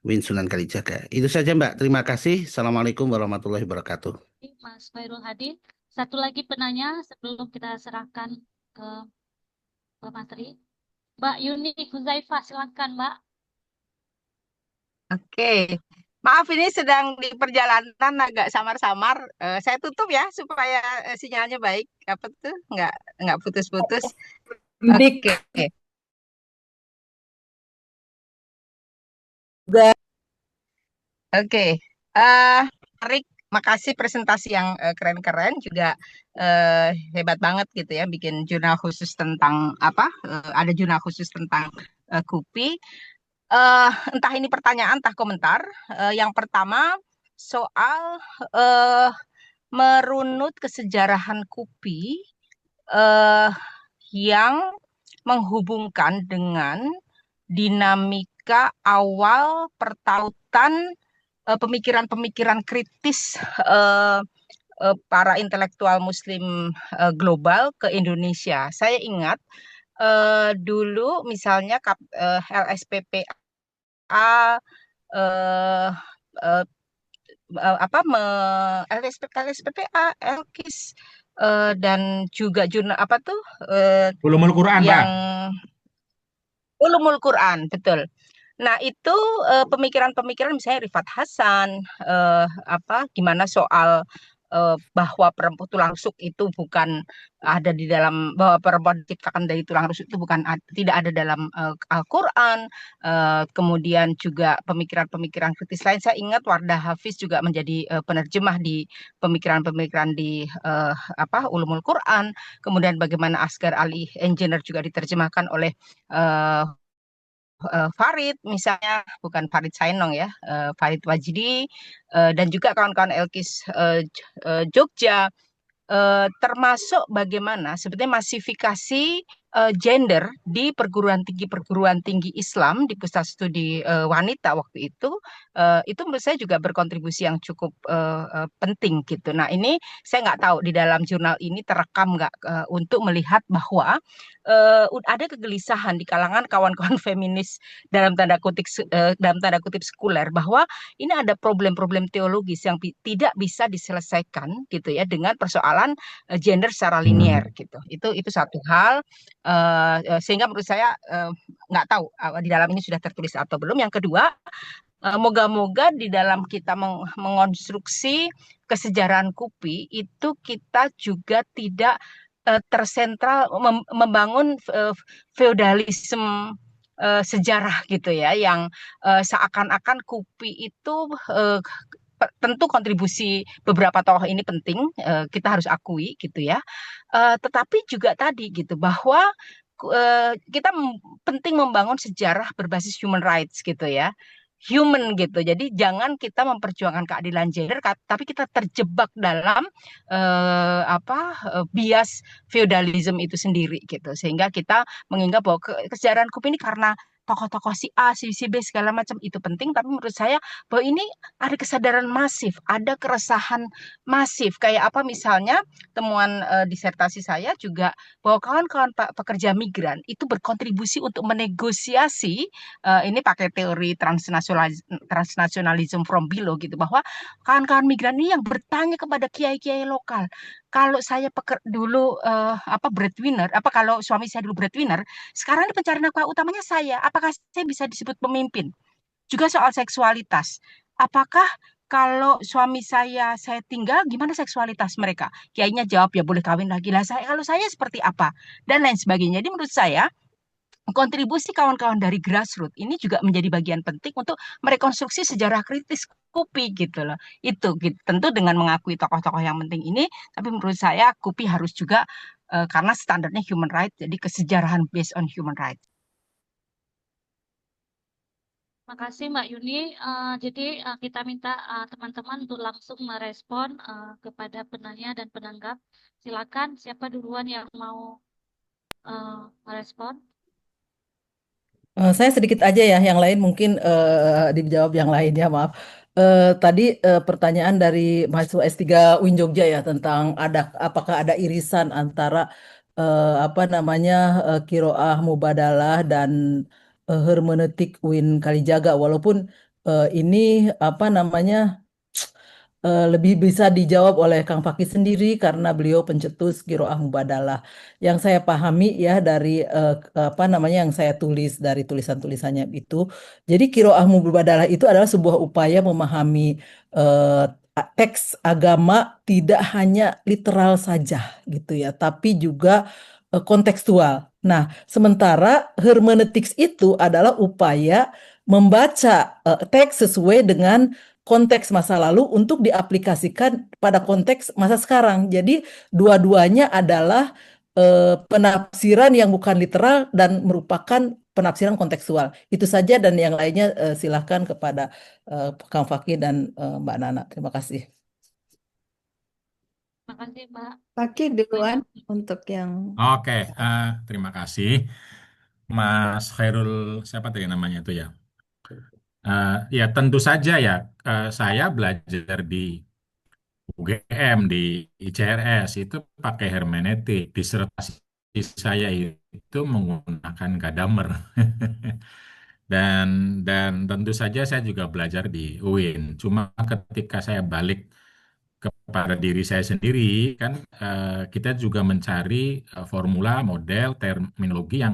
UIN Sunan Kalijaga. Itu saja, Mbak. Terima kasih. Assalamualaikum warahmatullahi wabarakatuh. Mas Khairul Hadi. Satu lagi penanya sebelum kita serahkan ke Pak Matri. Mbak Yuni Huzaifah, silakan Mbak. Oke, maaf ini sedang di perjalanan agak samar-samar. Saya tutup ya supaya sinyalnya baik. Apa tuh? Nggak putus-putus. Oke. Oke. Tarik. Makasih presentasi yang keren-keren, juga hebat banget gitu ya, bikin jurnal khusus tentang apa? Ada jurnal khusus tentang KUPI. Entah ini pertanyaan, entah komentar. Yang pertama soal merunut kesejarahan KUPI yang menghubungkan dengan dinamika awal pertautan pemikiran-pemikiran kritis para intelektual Muslim global ke Indonesia. Saya ingat dulu misalnya LSPPA eh, eh, LSPPA, Elkis dan juga jurnal apa tuh Ulumul Quran, Pak. yang Ulumul Quran, betul. Nah, itu pemikiran-pemikiran misalnya Rifat Hasan, gimana soal bahwa perempuan tulang rusuk itu bukan ada di dalam, bahwa perempuan diciptakan dari tulang rusuk itu bukan tidak ada dalam Al-Quran. Kemudian juga pemikiran-pemikiran kritis lain. Saya ingat Wardah Hafiz juga menjadi penerjemah di pemikiran-pemikiran di Ulumul Quran. Kemudian bagaimana Asghar Ali Engineer juga diterjemahkan oleh Farid misalnya, bukan Farid Sainong ya, Farid Wajidi dan juga kawan-kawan Elkis Jogja, termasuk bagaimana sebetulnya masifikasi gender di perguruan tinggi Islam di pusat studi wanita waktu itu menurut saya juga berkontribusi yang cukup penting gitu. Nah, ini saya nggak tahu di dalam jurnal ini terekam nggak untuk melihat bahwa ada kegelisahan di kalangan kawan-kawan feminis dalam tanda kutip sekuler, bahwa ini ada problem-problem teologis yang tidak bisa diselesaikan gitu ya dengan persoalan gender secara linier gitu. Itu satu hal sehingga menurut saya nggak tahu di dalam ini sudah tertulis atau belum. Yang kedua, moga-moga di dalam kita mengonstruksi kesejarahan KUPI itu kita juga tidak tersentral membangun feodalisme sejarah gitu ya, yang seakan-akan KUPI itu tentu kontribusi beberapa tokoh ini penting, kita harus akui gitu ya. Tetapi juga tadi gitu bahwa kita penting membangun sejarah berbasis human rights gitu ya. Human gitu. Jadi jangan kita memperjuangkan keadilan gender tapi kita terjebak dalam bias feudalism itu sendiri gitu. Sehingga kita menganggap bahwa kesejarahan KUPI ini karena tokoh-tokoh si A, si B segala macam itu penting, tapi menurut saya bahwa ini ada kesadaran masif, ada keresahan masif. Kayak apa misalnya temuan disertasi saya juga bahwa kawan-kawan pekerja migran itu berkontribusi untuk menegosiasi ini pakai teori transnasionalism from below gitu, bahwa kawan-kawan migran ini yang bertanya kepada kiai-kiai lokal, kalau saya dulu breadwinner, kalau suami saya dulu breadwinner, sekarang ini pencari nafkah utamanya saya, apakah saya bisa disebut pemimpin? Juga soal seksualitas, apakah kalau suami saya tinggal, gimana seksualitas mereka? Kiainya jawab ya boleh kawin lagi lah. Kalau saya seperti apa dan lain sebagainya. Jadi menurut saya kontribusi kawan-kawan dari grassroots ini juga menjadi bagian penting untuk merekonstruksi sejarah kritis KUPI gitu loh. Itu gitu. Tentu dengan mengakui tokoh-tokoh yang penting ini, tapi menurut saya KUPI harus juga karena standarnya human rights, jadi kesejarahan based on human rights. Makasih Mbak Yuni. Jadi kita minta teman-teman untuk langsung merespon kepada penanya dan penanggap. Silakan, siapa duluan yang mau merespon? Saya sedikit aja ya, yang lain mungkin dijawab yang lain ya, maaf. Tadi pertanyaan dari mahasiswa S3 UIN Jogja ya tentang apakah ada irisan antara apa namanya Qiraah Mubadalah dan hermeneutik UIN Kalijaga, walaupun ini apa namanya lebih bisa dijawab oleh Kang Fakih sendiri karena beliau pencetus Qiraah Mubadalah. Yang saya pahami ya dari apa namanya yang saya tulis dari tulisan-tulisannya itu, jadi Qiraah Mubadalah itu adalah sebuah upaya memahami teks agama tidak hanya literal saja gitu ya, tapi juga kontekstual. Nah, sementara hermeneutics itu adalah upaya membaca teks sesuai dengan konteks masa lalu untuk diaplikasikan pada konteks masa sekarang. Jadi dua-duanya adalah penafsiran yang bukan literal dan merupakan penafsiran kontekstual. Itu saja dan yang lainnya silahkan kepada Kang Fakih dan Mbak Nana. Terima kasih. Makasih Mbak. Pakai duluan untuk yang Oke, terima kasih. Mas Khairul, siapa tadi namanya itu ya? Ya tentu saja ya, saya belajar di UGM, di ICRS itu pakai hermeneutik. Disertasi saya itu menggunakan Gadamer. Dan tentu saja saya juga belajar di UIN. Cuma ketika saya balik kepada diri saya sendiri, kan kita juga mencari formula, model, terminologi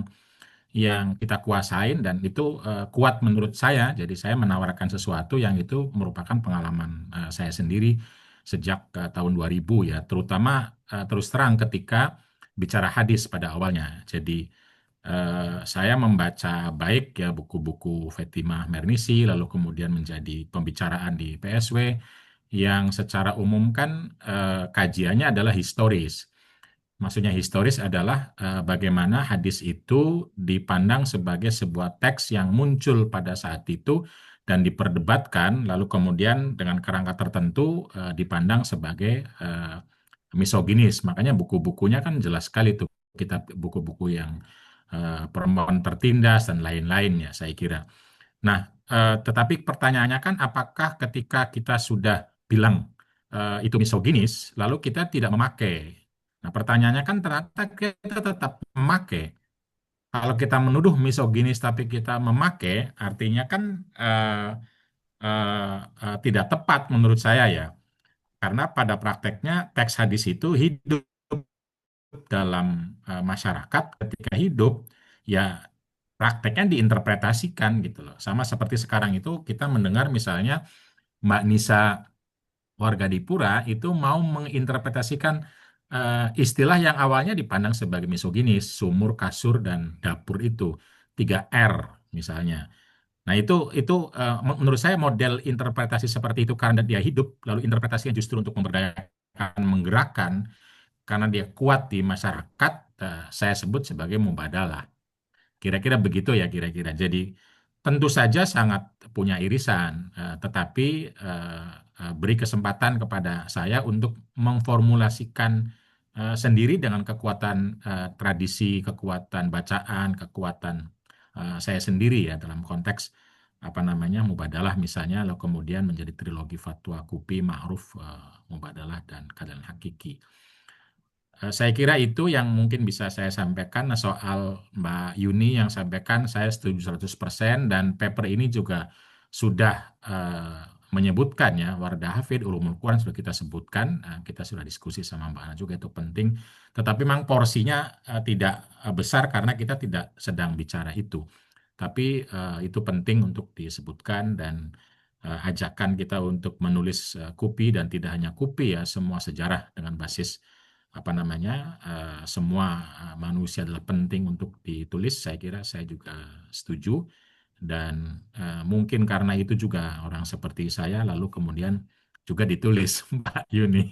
yang kita kuasain dan itu kuat menurut saya. Jadi saya menawarkan sesuatu yang itu merupakan pengalaman saya sendiri sejak tahun 2000 ya, terutama terus terang ketika bicara hadis pada awalnya. Jadi saya membaca baik ya buku-buku Fatimah Mernissi, lalu kemudian menjadi pembicaraan di PSW yang secara umum kan kajiannya adalah historis. Maksudnya historis adalah bagaimana hadis itu dipandang sebagai sebuah teks yang muncul pada saat itu dan diperdebatkan, lalu kemudian dengan kerangka tertentu dipandang sebagai misoginis. Makanya buku-bukunya kan jelas sekali tuh, kita buku-buku yang perempuan tertindas dan lain-lainnya, saya kira. Nah, tetapi pertanyaannya kan apakah ketika kita sudah bilang itu misoginis, lalu kita tidak memakai. Nah, pertanyaannya kan ternyata kita tetap memakai. Kalau kita menuduh misoginis tapi kita memakai, artinya kan tidak tepat menurut saya ya. Karena pada prakteknya teks hadis itu hidup dalam masyarakat, ketika hidup ya prakteknya diinterpretasikan gitu loh. Sama seperti sekarang itu kita mendengar misalnya Mbak Nisa warga Dipura itu mau menginterpretasikan istilah yang awalnya dipandang sebagai misoginis, sumur, kasur, dan dapur itu 3R misalnya. Nah itu menurut saya model interpretasi seperti itu karena dia hidup, lalu interpretasinya justru untuk memberdayakan, menggerakkan, karena dia kuat di masyarakat, saya sebut sebagai mubadalah. Kira-kira begitu ya kira-kira. Jadi tentu saja sangat punya irisan, tetapi beri kesempatan kepada saya untuk memformulasikan sendiri dengan kekuatan tradisi, kekuatan bacaan, kekuatan saya sendiri ya dalam konteks apa namanya mubadalah misalnya, lalu kemudian menjadi trilogi fatwa Kupi, Ma'ruf, Mubadalah dan Keadilan Hakiki. Saya kira itu yang mungkin bisa saya sampaikan. Nah, soal Mbak Yuni yang sampaikan, saya setuju 100% dan paper ini juga sudah menyebutkan ya, Wardah Hafid, Ulumul Quran sudah kita sebutkan, kita sudah diskusi sama Mbak Ana juga itu penting. Tetapi memang porsinya tidak besar karena kita tidak sedang bicara itu. Tapi itu penting untuk disebutkan dan ajakan kita untuk menulis Kupi dan tidak hanya Kupi ya, semua sejarah dengan basis apa namanya semua manusia adalah penting untuk ditulis. Saya kira saya juga setuju dan mungkin karena itu juga orang seperti saya lalu kemudian juga ditulis Mbak Yuni.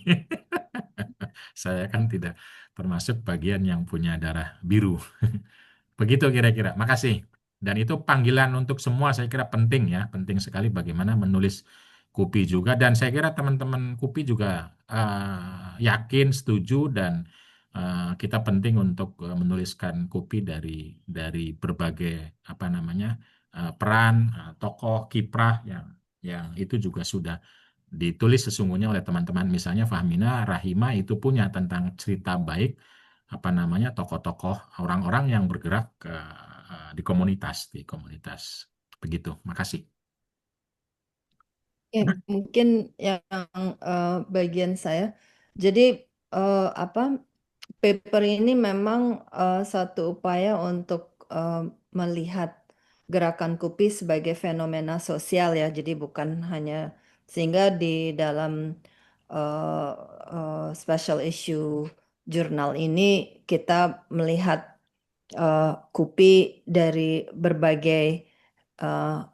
Saya kan tidak termasuk bagian yang punya darah biru. Begitu kira-kira. Makasih. Dan itu panggilan untuk semua saya kira penting ya, penting sekali bagaimana menulis Kupi juga. Dan saya kira teman-teman Kupi juga yakin, setuju dan kita penting untuk menuliskan Kupi dari berbagai apa namanya peran tokoh kiprah yang itu juga sudah ditulis sesungguhnya oleh teman-teman. Misalnya Fahmina Rahima itu punya tentang cerita baik apa namanya tokoh-tokoh orang-orang yang bergerak di komunitas begitu. Makasih. Ya, mungkin yang bagian saya. Jadi apa paper ini memang satu upaya untuk melihat gerakan Kupi sebagai fenomena sosial ya. Jadi bukan hanya sehingga di dalam special issue jurnal ini kita melihat Kupi dari berbagai uh,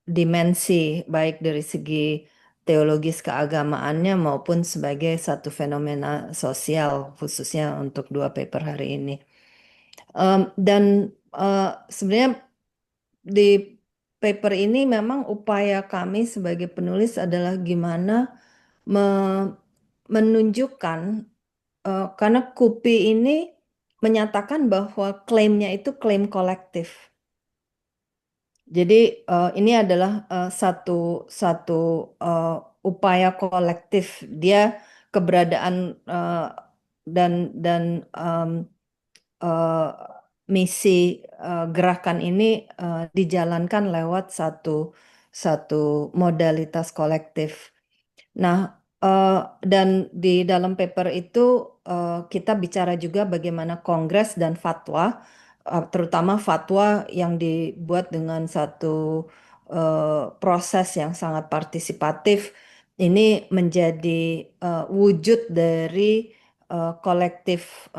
dimensi, baik dari segi teologis keagamaannya maupun sebagai satu fenomena sosial, khususnya untuk dua paper hari ini. Dan sebenarnya di paper ini memang upaya kami sebagai penulis adalah gimana menunjukkan karena Kupi ini menyatakan bahwa klaimnya itu klaim kolektif. Jadi ini adalah satu upaya kolektif. Dia keberadaan dan eh, misi gerakan ini dijalankan lewat satu modalitas kolektif. Nah, dan di dalam paper itu kita bicara juga bagaimana kongres dan fatwa, terutama fatwa yang dibuat dengan satu proses yang sangat partisipatif, ini menjadi wujud dari kolektif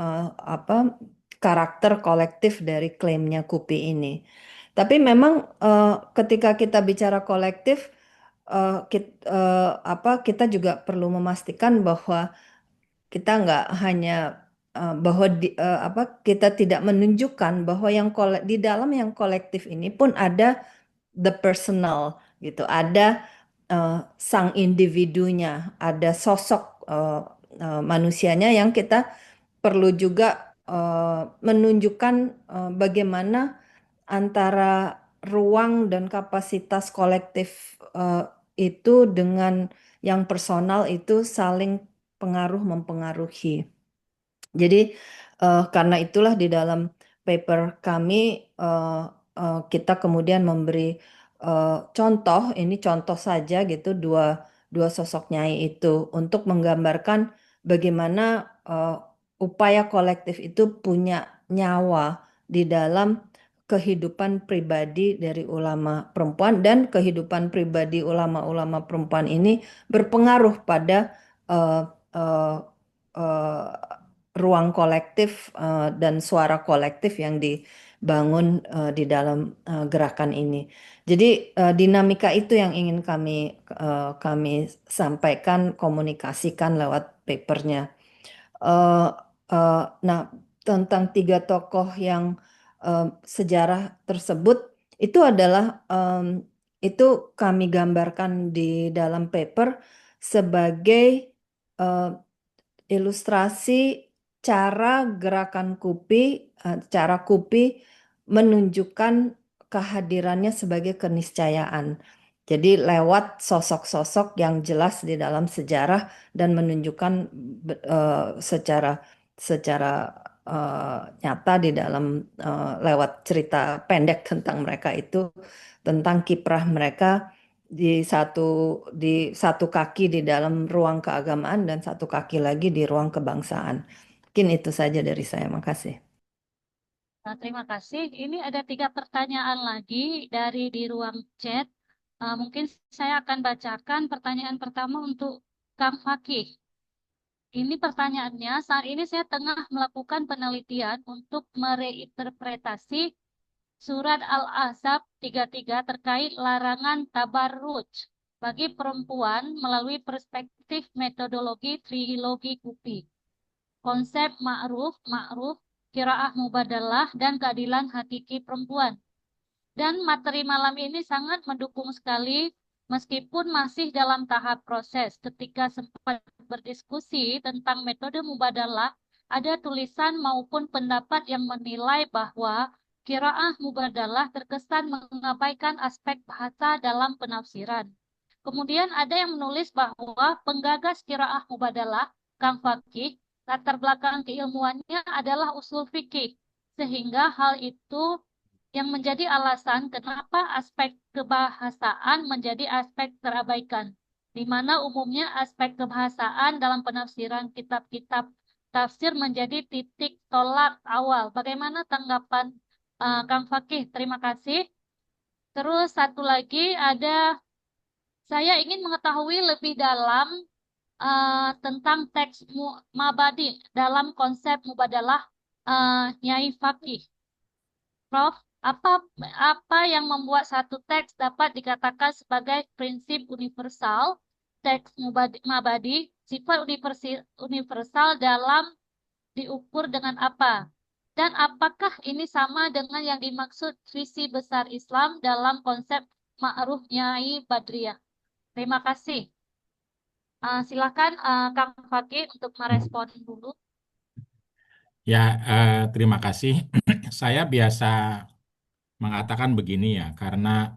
karakter kolektif dari klaimnya KUPI ini. Tapi memang ketika kita bicara kolektif kita juga perlu memastikan bahwa kita nggak hanya bahwa kita tidak menunjukkan bahwa di dalam yang kolektif ini pun ada the personal gitu, ada sang individunya, ada sosok manusianya yang kita perlu juga menunjukkan bagaimana antara ruang dan kapasitas kolektif itu dengan yang personal itu saling pengaruh mempengaruhi. Jadi karena itulah di dalam paper kami kita kemudian memberi contoh, ini contoh saja gitu dua sosok nyai itu untuk menggambarkan bagaimana upaya kolektif itu punya nyawa di dalam kehidupan pribadi dari ulama perempuan, dan kehidupan pribadi ulama-ulama perempuan ini berpengaruh pada eh, eh, eh, ruang kolektif dan suara kolektif yang dibangun di dalam gerakan ini. Jadi dinamika itu yang ingin kami sampaikan, komunikasikan lewat papernya. Nah, tentang tiga tokoh yang sejarah tersebut itu adalah itu kami gambarkan di dalam paper sebagai ilustrasi cara gerakan KUPI, cara KUPI menunjukkan kehadirannya sebagai keniscayaan. Jadi lewat sosok-sosok yang jelas di dalam sejarah dan menunjukkan secara nyata di dalam lewat cerita pendek tentang mereka itu, tentang kiprah mereka di satu kaki di dalam ruang keagamaan dan satu kaki lagi di ruang kebangsaan. Mungkin itu saja dari saya. Makasih. Nah, terima kasih. Ini ada 3 pertanyaan lagi dari di ruang chat. Mungkin saya akan bacakan pertanyaan pertama untuk Kang Fakih. Ini pertanyaannya, saat ini saya tengah melakukan penelitian untuk mereinterpretasi Surat Al-Ahzab 33 terkait larangan tabarruj bagi perempuan melalui perspektif metodologi trilogi KUPI. Konsep ma'ruf, qiraah mubadalah, dan keadilan hakiki perempuan. Dan materi malam ini sangat mendukung sekali meskipun masih dalam tahap proses. Ketika sempat berdiskusi tentang metode mubadalah, ada tulisan maupun pendapat yang menilai bahwa qiraah mubadalah terkesan mengabaikan aspek bahasa dalam penafsiran. Kemudian ada yang menulis bahwa penggagas qiraah mubadalah, Kang Fakih, latar belakang keilmuannya adalah usul fikih, sehingga hal itu yang menjadi alasan kenapa aspek kebahasaan menjadi aspek terabaikan, di mana umumnya aspek kebahasaan dalam penafsiran kitab-kitab tafsir menjadi titik tolak awal. Bagaimana tanggapan Kang Fakih? Terima kasih. Terus satu lagi ada, saya ingin mengetahui lebih dalam tentang teks Mabadi dalam konsep mubadalah Nyai Fakih. Prof, apa yang membuat satu teks dapat dikatakan sebagai prinsip universal? Teks Mabadi, sifat universal dalam diukur dengan apa? Dan apakah ini sama dengan yang dimaksud visi besar Islam dalam konsep Ma'ruf Nyai Badriyah? Terima kasih. Silakan Kang Fakih untuk merespon dulu. Ya, terima kasih. Saya biasa mengatakan begini ya, karena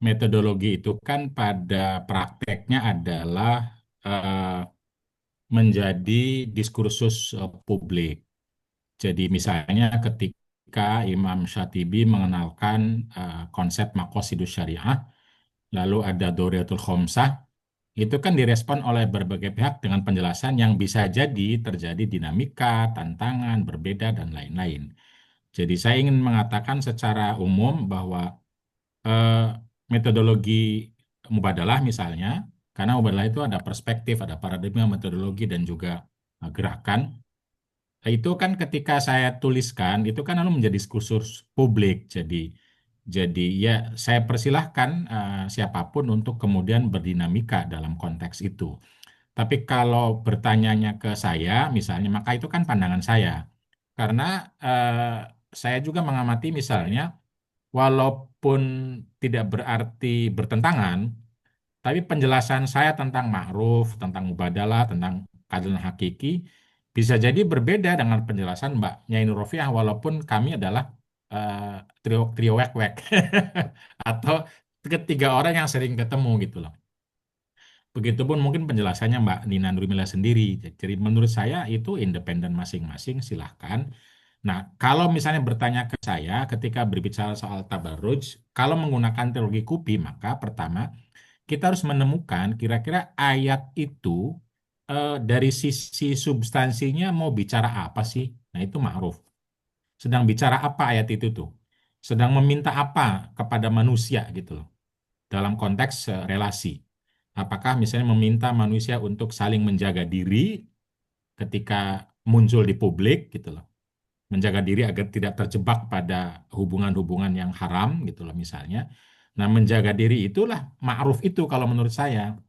metodologi itu kan pada prakteknya adalah eh, menjadi diskursus publik. Jadi misalnya ketika Imam Syatibi mengenalkan konsep Maqasidus Syariah, lalu ada Doriyatul Khomsah, itu kan direspon oleh berbagai pihak dengan penjelasan yang bisa jadi terjadi dinamika, tantangan, berbeda, dan lain-lain. Jadi saya ingin mengatakan secara umum bahwa eh, metodologi mubadalah misalnya, karena mubadalah itu ada perspektif, ada paradigma, metodologi, dan juga gerakan. Itu kan ketika saya tuliskan, itu kan lalu menjadi diskursus publik. Jadi ya saya persilahkan siapapun untuk kemudian berdinamika dalam konteks itu. Tapi kalau bertanyanya ke saya, misalnya, maka itu kan pandangan saya. Karena saya juga mengamati misalnya, walaupun tidak berarti bertentangan, tapi penjelasan saya tentang ma'ruf, tentang mubadalah, tentang keadilan hakiki, bisa jadi berbeda dengan penjelasan Mbak Nyai Nur Rofiah, walaupun kami adalah trio trio wek-wek atau ketiga orang yang sering ketemu gitu loh. Begitupun mungkin penjelasannya Mbak Nina Nurmila sendiri. Jadi menurut saya itu independen masing-masing, silahkan. Nah, kalau misalnya bertanya ke saya ketika berbicara soal tabarruj, kalau menggunakan teologi KUPI, maka pertama kita harus menemukan kira-kira ayat itu dari sisi substansinya mau bicara apa sih? Nah, itu ma'ruf. Sedang bicara apa ayat itu tuh? Sedang meminta apa kepada manusia gitu loh. Dalam konteks relasi. Apakah misalnya meminta manusia untuk saling menjaga diri ketika muncul di publik gitu loh. Menjaga diri agar tidak terjebak pada hubungan-hubungan yang haram gitu loh misalnya. Nah, menjaga diri itulah ma'ruf itu kalau menurut saya.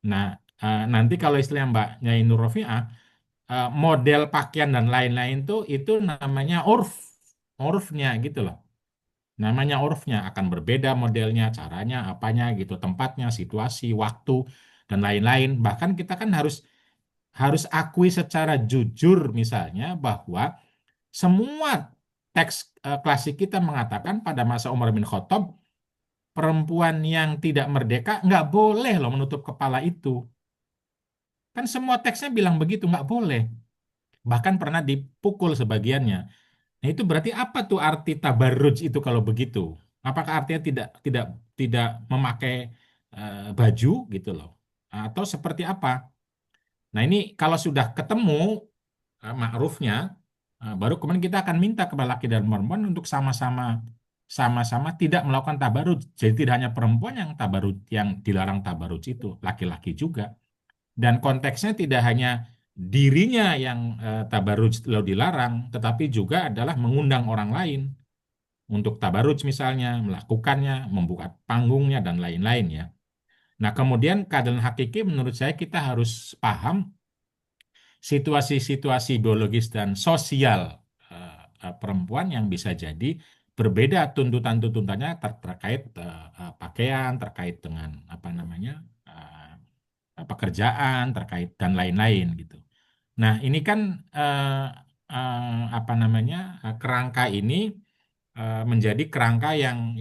Nah, nanti kalau istilah Mbak Nyai Nur Rofiah, model pakaian dan lain-lain tuh itu namanya urfnya gitu loh. Namanya urfnya akan berbeda modelnya, caranya, apanya gitu, tempatnya, situasi, waktu dan lain-lain. Bahkan kita kan harus harus akui secara jujur misalnya bahwa semua teks klasik kita mengatakan pada masa Umar bin Khattab perempuan yang tidak merdeka nggak boleh loh menutup kepala itu. Kan semua teksnya bilang begitu, nggak boleh. Bahkan pernah dipukul sebagiannya. Nah itu berarti apa tuh arti tabarruj itu kalau begitu? Apakah artinya tidak tidak memakai baju gitu loh? Atau seperti apa? Nah ini kalau sudah ketemu ma'rufnya, baru kemudian kita akan minta kepada laki dan perempuan untuk sama-sama tidak melakukan tabarruj. Jadi tidak hanya perempuan yang tabarruj, yang dilarang tabarruj itu, laki-laki juga. Dan konteksnya tidak hanya dirinya yang tabarruj lalu dilarang, tetapi juga adalah mengundang orang lain untuk tabarruj misalnya, melakukannya, membuka panggungnya, dan lain-lain ya. Nah kemudian keadaan hakiki menurut saya kita harus paham situasi-situasi biologis dan sosial perempuan yang bisa jadi berbeda tuntutan-tuntutannya terkait pakaian, terkait dengan apa namanya pekerjaan, terkait dan lain-lain gitu. Nah, ini kan apa namanya kerangka ini menjadi kerangka yang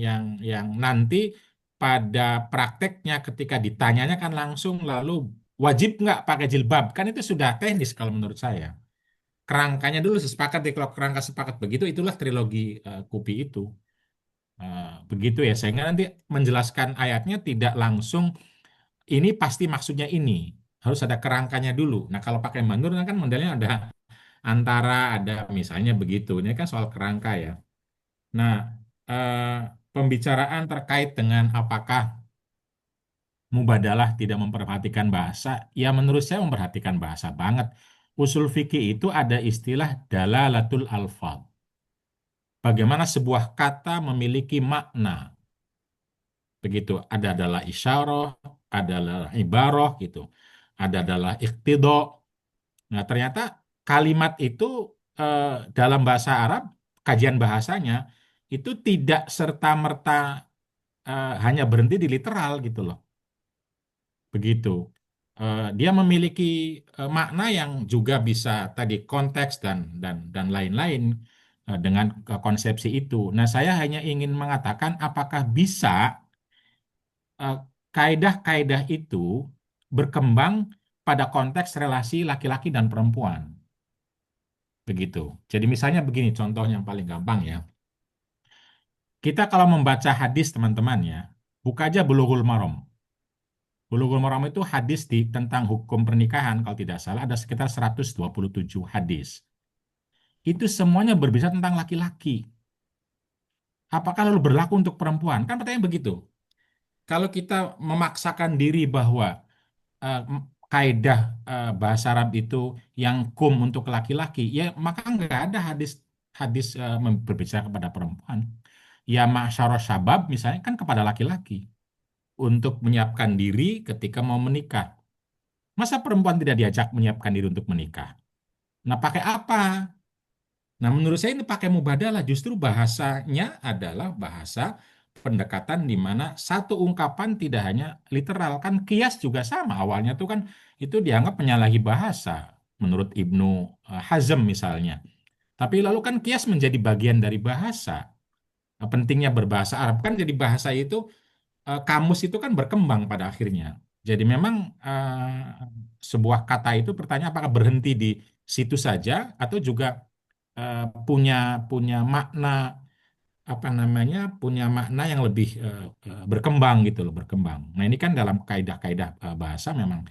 nanti pada prakteknya ketika ditanyanya kan langsung lalu wajib nggak pakai jilbab kan itu sudah teknis kalau menurut saya. Kerangkanya dulu sepakat deh kalau kerangka sepakat begitu itulah trilogi Kupi itu. Begitu ya sehingga nanti menjelaskan ayatnya tidak langsung ini pasti maksudnya ini harus ada kerangkanya dulu. Nah kalau pakai mandur kan modelnya ada antara ada misalnya begitu. Ini kan soal kerangka ya. Nah, eh, pembicaraan terkait dengan apakah mubadalah tidak memperhatikan bahasa, ya menurut saya memperhatikan bahasa banget. Usul fikih itu ada istilah dalalatul alfaz. Bagaimana sebuah kata memiliki makna. Begitu, ada adalah isyarah, ada adalah ibarah gitu. Ada adalah iqtidha. Nah, ternyata kalimat itu eh, dalam bahasa Arab, kajian bahasanya itu tidak serta-merta hanya berhenti di literal gitu loh. Begitu. dia memiliki makna yang juga bisa tadi konteks dan lain-lain dengan konsepsi itu. Nah, saya hanya ingin mengatakan apakah bisa eh, kaedah-kaedah itu berkembang pada konteks relasi laki-laki dan perempuan. Begitu. Jadi misalnya begini, contoh yang paling gampang ya. Kita kalau membaca hadis teman-teman ya, buka aja Bulughul Maram. Bulughul Maram itu hadis tentang hukum pernikahan, kalau tidak salah ada sekitar 127 hadis. Itu semuanya berbicara tentang laki-laki. Apakah lalu berlaku untuk perempuan? Kan pertanyaan begitu. Kalau kita memaksakan diri bahwa eh, kaidah bahasa Arab itu yang kum untuk laki-laki, ya maka nggak ada hadis berbicara kepada perempuan. Ya ma'syarah syabab misalnya kan kepada laki-laki untuk menyiapkan diri ketika mau menikah. Masa perempuan tidak diajak menyiapkan diri untuk menikah? Nah, pakai apa? Nah, menurut saya ini pakai mubadalah. Justru bahasanya adalah bahasa pendekatan di mana satu ungkapan tidak hanya literal. Kan kias juga sama. Awalnya tuh kan itu dianggap menyalahi bahasa. Menurut Ibnu Hazm misalnya. Tapi lalu kan kias menjadi bagian dari bahasa. Pentingnya berbahasa Arab kan jadi bahasa itu kamus itu kan berkembang pada akhirnya. Jadi memang sebuah kata itu pertanyaan apakah berhenti di situ saja atau juga punya punya makna apa namanya punya makna yang lebih berkembang gitu loh berkembang. Nah ini kan dalam kaidah-kaidah bahasa memang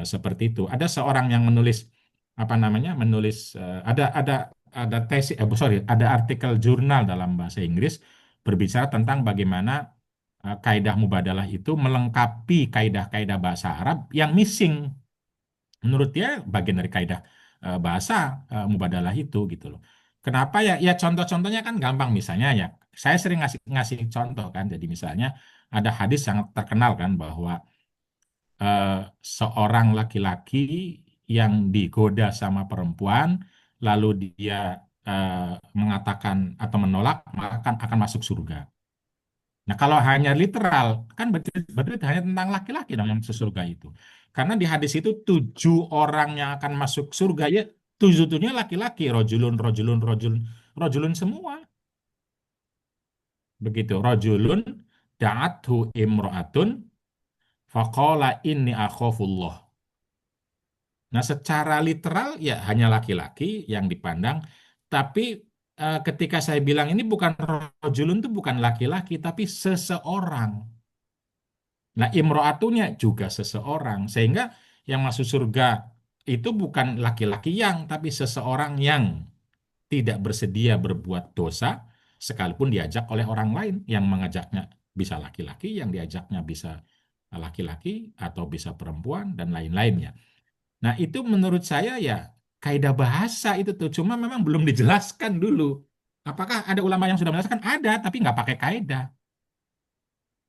seperti itu. Ada seorang yang menulis apa namanya menulis ada tesis sorry ada artikel jurnal dalam bahasa Inggris berbicara tentang bagaimana kaidah mubadalah itu melengkapi kaidah-kaidah bahasa Arab yang missing. Menurut dia bagian dari kaidah bahasa mubadalah itu gitu loh. Kenapa ya? Ya contoh-contohnya kan gampang misalnya ya. Saya sering ngasih ngasih contoh kan. Jadi misalnya ada hadis sangat terkenal kan bahwa eh, seorang laki-laki yang digoda sama perempuan lalu dia mengatakan atau menolak maka akan masuk surga. Nah, kalau hanya literal, kan berarti hanya tentang laki-laki dong yang masuk surga itu. Karena di hadis itu 7 orang yang akan masuk surga, ya 7-nya laki-laki, rojulun, rojulun, rojulun, rojulun semua. Begitu, rojulun, da'athu imro'atun, faqala inni akhafullah. Nah, secara literal ya hanya laki-laki yang dipandang, tapi ketika saya bilang ini bukan rojulun itu bukan laki-laki, tapi seseorang. Nah, imro'atunya juga seseorang. Sehingga yang masuk surga itu bukan laki-laki yang, tapi seseorang yang tidak bersedia berbuat dosa, sekalipun diajak oleh orang lain yang mengajaknya bisa laki-laki, yang diajaknya bisa laki-laki atau bisa perempuan dan lain-lainnya. Nah, itu menurut saya ya kaidah bahasa itu tuh, cuma memang belum dijelaskan dulu. Apakah ada ulama yang sudah menjelaskan? Ada, tapi nggak pakai kaidah.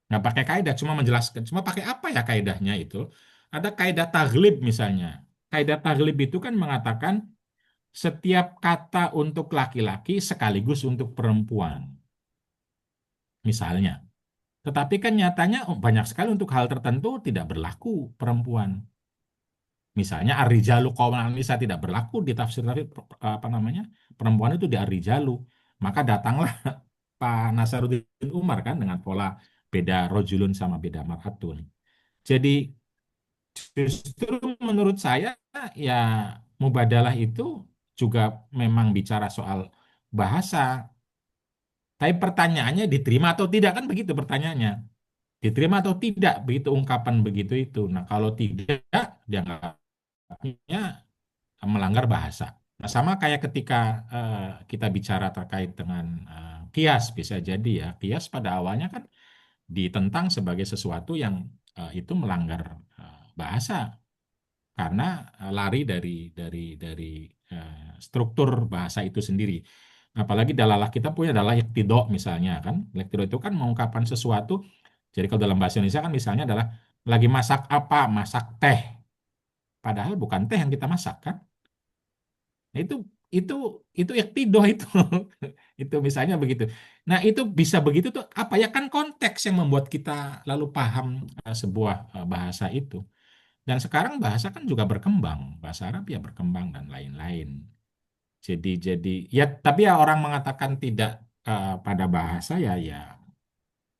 Nggak pakai kaidah, cuma menjelaskan. Cuma pakai apa ya kaidahnya itu? Ada kaidah taglib misalnya. Kaidah taglib itu kan mengatakan setiap kata untuk laki-laki sekaligus untuk perempuan. Misalnya. Tetapi kan nyatanya banyak sekali untuk hal tertentu tidak berlaku perempuan. Misalnya ar-rijalu qawwamun nisa tidak berlaku di tafsir apa namanya? Perempuan itu di ar-rijalu. Maka datanglah Pak Nasaruddin Umar kan dengan pola beda rojulun sama beda mar'atun. Jadi justru menurut saya ya mubadalah itu juga memang bicara soal bahasa. Tapi pertanyaannya diterima atau tidak kan begitu pertanyaannya. Diterima atau tidak begitu ungkapan begitu itu. Nah kalau tidak dianggapnya melanggar bahasa. Nah sama kayak ketika kita bicara terkait dengan kias bisa jadi ya. Kias pada awalnya kan ditentang sebagai sesuatu yang itu melanggar bahasa karena lari dari struktur bahasa itu sendiri. Apalagi dalalah kita punya dalalah iktidok misalnya kan. Iktidok itu kan mengungkapkan sesuatu. Jadi kalau dalam bahasa Indonesia kan misalnya adalah lagi masak apa? Masak teh. Padahal bukan teh yang kita masak kan. Nah, itu itu iktidok itu. Itu misalnya begitu. Nah, itu bisa begitu tuh apa ya kan konteks yang membuat kita lalu paham sebuah bahasa itu. Dan sekarang bahasa kan juga berkembang, bahasa Arab ya berkembang dan lain-lain. Jadi ya tapi ya orang mengatakan tidak pada bahasa ya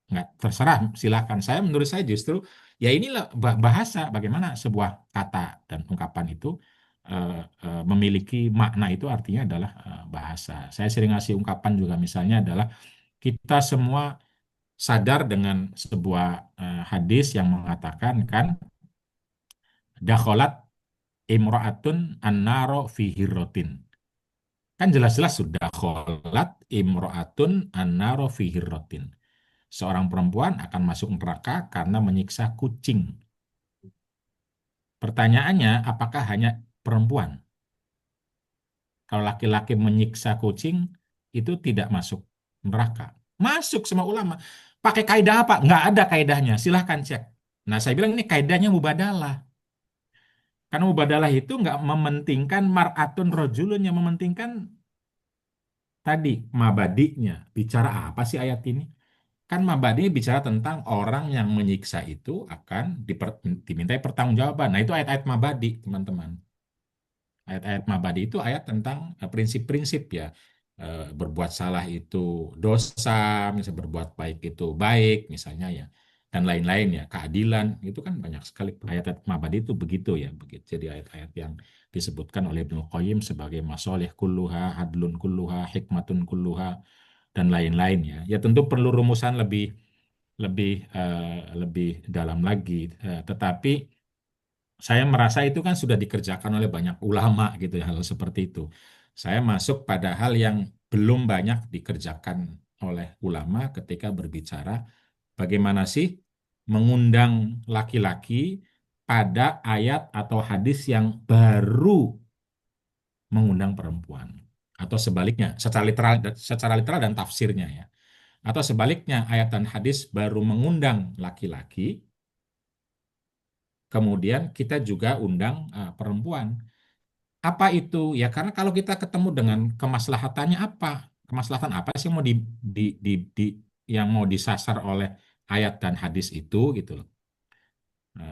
nggak terserah silakan. Menurut saya justru ya inilah bahasa bagaimana sebuah kata dan ungkapan itu memiliki makna itu artinya adalah bahasa. Saya sering ngasih ungkapan juga misalnya adalah kita semua sadar dengan sebuah hadis yang mengatakan kan dakholat imro'atun annaro fi hirrotin. Kan jelas-jelas sudah kholat imro'atun annaro fi hirrotin. Seorang perempuan akan masuk neraka karena menyiksa kucing. Pertanyaannya, apakah hanya perempuan? Kalau laki-laki menyiksa kucing, itu tidak masuk neraka. Masuk sama ulama. Pakai kaidah apa? Nggak ada kaidahnya. Silahkan cek. Nah, saya bilang ini kaidahnya mubadalah. Karena mubadalah itu nggak mementingkan mar'atun rojulun, yang mementingkan tadi mabadinya. Bicara apa sih ayat ini? Kan mabadi bicara tentang orang yang menyiksa itu akan dimintai pertanggungjawaban. Nah, itu ayat-ayat mabadi, teman-teman. Ayat-ayat mabadi itu ayat tentang prinsip-prinsip ya. Berbuat salah itu dosa, misalnya berbuat baik itu baik, misalnya ya. Dan lain-lain ya, keadilan, itu kan banyak sekali ayat-ayat mabadi itu begitu ya. Begitu. Jadi ayat-ayat yang disebutkan oleh Ibnu Qayyim sebagai masolih kulluha, hadlun kulluha, hikmatun kulluha, dan lain-lain ya. Ya tentu perlu rumusan lebih lebih lebih dalam lagi. Tetapi saya merasa itu kan sudah dikerjakan oleh banyak ulama gitu ya, hal seperti itu. Saya masuk pada hal yang belum banyak dikerjakan oleh ulama ketika berbicara bagaimana sih mengundang laki-laki pada ayat atau hadis yang baru mengundang perempuan. Atau sebaliknya, secara literal dan tafsirnya ya. Atau sebaliknya, ayat dan hadis baru mengundang laki-laki, kemudian kita juga undang perempuan. Apa itu? Ya karena kalau kita ketemu dengan kemaslahatannya apa? Kemaslahatan apa sih yang mau yang mau disasar oleh ayat dan hadis itu gitu loh.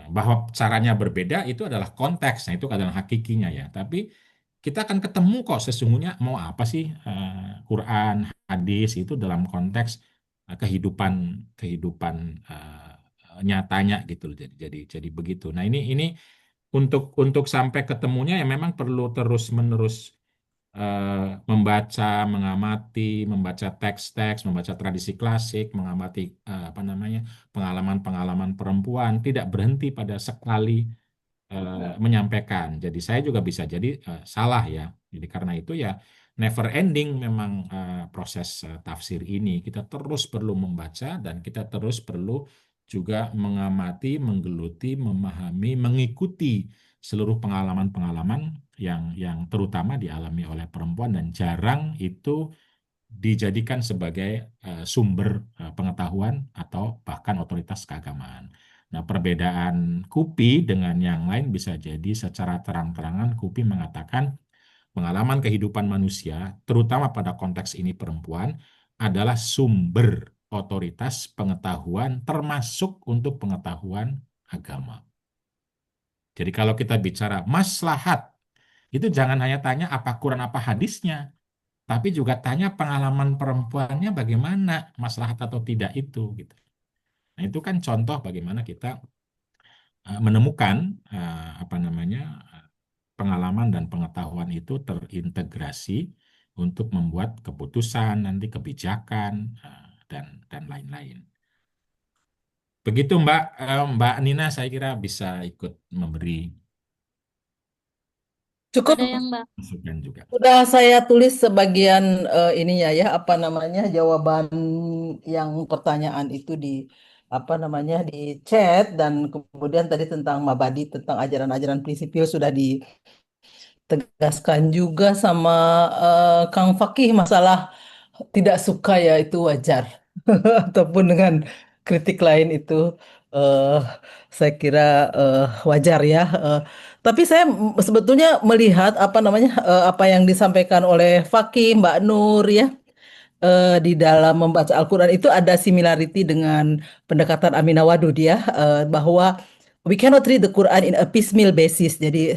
Bahwa caranya berbeda itu adalah konteks, nah itu adalah hakikinya ya. Tapi kita akan ketemu kok sesungguhnya mau apa sih Quran, hadis itu dalam konteks kehidupan kehidupan nyatanya gitu loh. Jadi begitu. Nah ini untuk sampai ketemunya ya memang perlu terus-menerus membaca, mengamati, membaca teks-teks, membaca tradisi klasik, mengamati apa namanya pengalaman-pengalaman perempuan, tidak berhenti pada sekali menyampaikan. Jadi saya juga bisa jadi salah ya. Jadi karena itu ya never ending memang proses tafsir ini. Kita terus perlu membaca dan kita terus perlu juga mengamati, menggeluti, memahami, mengikuti seluruh pengalaman-pengalaman yang terutama dialami oleh perempuan dan jarang itu dijadikan sebagai sumber pengetahuan atau bahkan otoritas keagamaan. Nah, perbedaan KUPI dengan yang lain bisa jadi secara terang-terangan KUPI mengatakan pengalaman kehidupan manusia, terutama pada konteks ini perempuan, adalah sumber otoritas pengetahuan termasuk untuk pengetahuan agama. Jadi kalau kita bicara maslahat, itu jangan hanya tanya apa Quran apa hadisnya, tapi juga tanya pengalaman perempuannya bagaimana, maslahat atau tidak itu gitu. Nah, itu kan contoh bagaimana kita menemukan apa namanya pengalaman dan pengetahuan itu terintegrasi untuk membuat keputusan, nanti kebijakan dan lain-lain. Begitu Mbak Nina, saya kira bisa ikut memberi Cukup. Ada yang Mbak? masukan juga. Sudah saya tulis sebagian ininya ya, apa namanya, jawaban yang pertanyaan itu di apa namanya di chat, dan kemudian tadi tentang Mabadi, tentang ajaran-ajaran prinsipil sudah ditegaskan juga sama Kang Fakih. Masalah tidak suka ya itu wajar, ataupun dengan kritik lain itu eh, saya kira wajar ya. Tapi saya sebetulnya melihat apa namanya apa yang disampaikan oleh Fakih, Mbak Nur ya, di dalam membaca Al-Quran itu ada similarity dengan pendekatan Aminah Wadud ya, bahwa we cannot read the Quran in a piecemeal basis. Jadi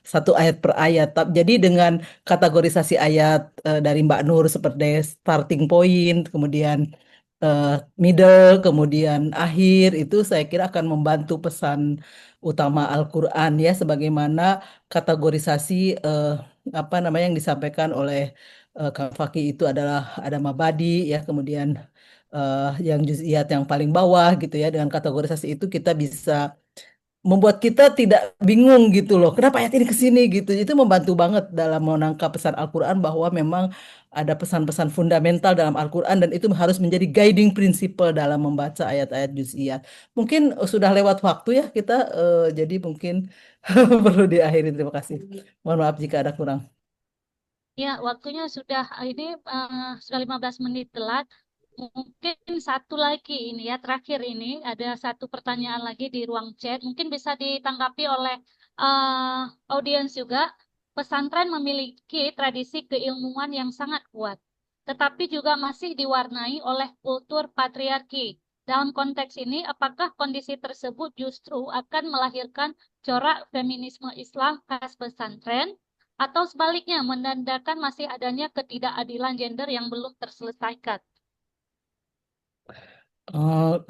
satu ayat per ayat. Jadi dengan kategorisasi ayat dari Mbak Nur seperti starting point, kemudian middle, kemudian akhir, itu saya kira akan membantu pesan utama Al-Quran ya, sebagaimana kategorisasi apa namanya yang disampaikan oleh Kang Fakih itu adalah ada mabadi ya, kemudian yang juz'iyat yang paling bawah gitu ya. Dengan kategorisasi itu kita bisa membuat kita tidak bingung gitu loh. Kenapa ayat ini ke sini gitu. Itu membantu banget dalam menangkap pesan Al-Quran bahwa memang ada pesan-pesan fundamental dalam Al-Quran dan itu harus menjadi guiding principle dalam membaca ayat-ayat juz'iyat. Mungkin sudah lewat waktu ya kita, jadi mungkin perlu diakhiri. Terima kasih. Mohon maaf jika ada kurang. Ya, waktunya sudah ini sudah 15 menit telat. Mungkin satu lagi ini ya, terakhir ini ada satu pertanyaan lagi di ruang chat. Mungkin bisa ditanggapi oleh audiens juga. Pesantren memiliki tradisi keilmuan yang sangat kuat, tetapi juga masih diwarnai oleh kultur patriarki. Dalam konteks ini, apakah kondisi tersebut justru akan melahirkan corak feminisme Islam khas pesantren? Atau sebaliknya menandakan masih adanya ketidakadilan gender yang belum terselesaikan?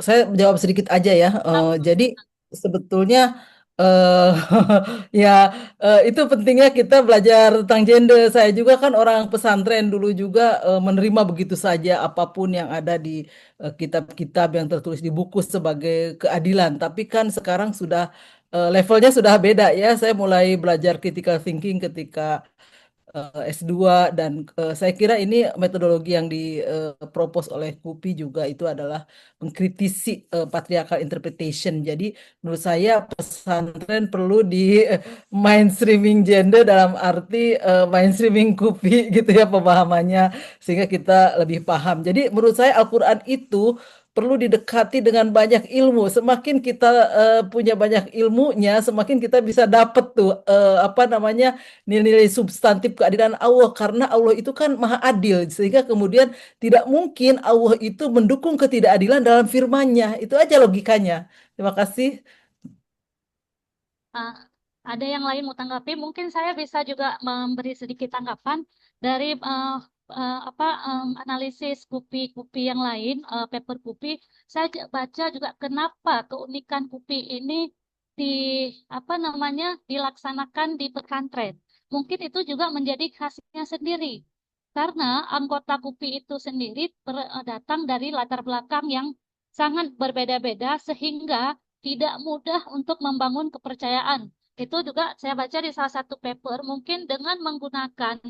Saya jawab sedikit aja ya. Jadi sebetulnya eh ya itu pentingnya kita belajar tentang gender. Saya juga kan orang pesantren dulu juga menerima begitu saja apapun yang ada di kitab-kitab yang tertulis di buku sebagai keadilan. Tapi kan sekarang sudah levelnya sudah beda ya. Saya mulai belajar critical thinking ketika S2 dan saya kira ini metodologi yang dipropos oleh KUPI juga itu adalah mengkritisi patriarchal interpretation. Jadi menurut saya pesantren perlu di mainstreaming gender dalam arti mainstreaming KUPI gitu ya pemahamannya sehingga kita lebih paham. Jadi menurut saya Al-Quran itu perlu didekati dengan banyak ilmu. Semakin kita punya banyak ilmunya, semakin kita bisa dapat tuh apa namanya nilai-nilai substantif keadilan Allah, karena Allah itu kan maha adil sehingga kemudian tidak mungkin Allah itu mendukung ketidakadilan dalam firman-Nya. Itu aja logikanya. Terima kasih. Ah, ada yang lain mau tanggapi? Mungkin saya bisa juga memberi sedikit tanggapan dari analisis kupi-kupi yang lain, paper kupi. Saya baca juga kenapa keunikan kupi ini di apa namanya dilaksanakan di pesantren. Mungkin itu juga menjadi khasnya sendiri. Karena anggota KUPI itu sendiri datang dari latar belakang yang sangat berbeda-beda sehingga tidak mudah untuk membangun kepercayaan. Itu juga saya baca di salah satu paper, mungkin dengan menggunakan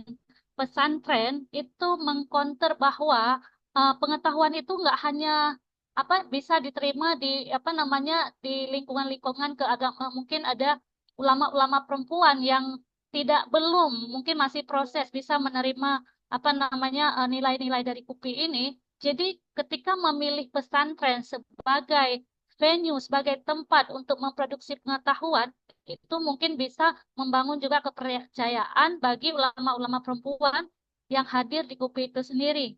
pesantren itu mengcounter bahwa pengetahuan itu nggak hanya bisa diterima di di lingkungan-lingkungan keagama. Mungkin ada ulama-ulama perempuan yang tidak belum mungkin masih proses bisa menerima nilai-nilai dari KUPI ini. Jadi ketika memilih pesantren sebagai venue, sebagai tempat untuk memproduksi pengetahuan, itu mungkin bisa membangun juga kepercayaan bagi ulama-ulama perempuan yang hadir di KUPI itu sendiri.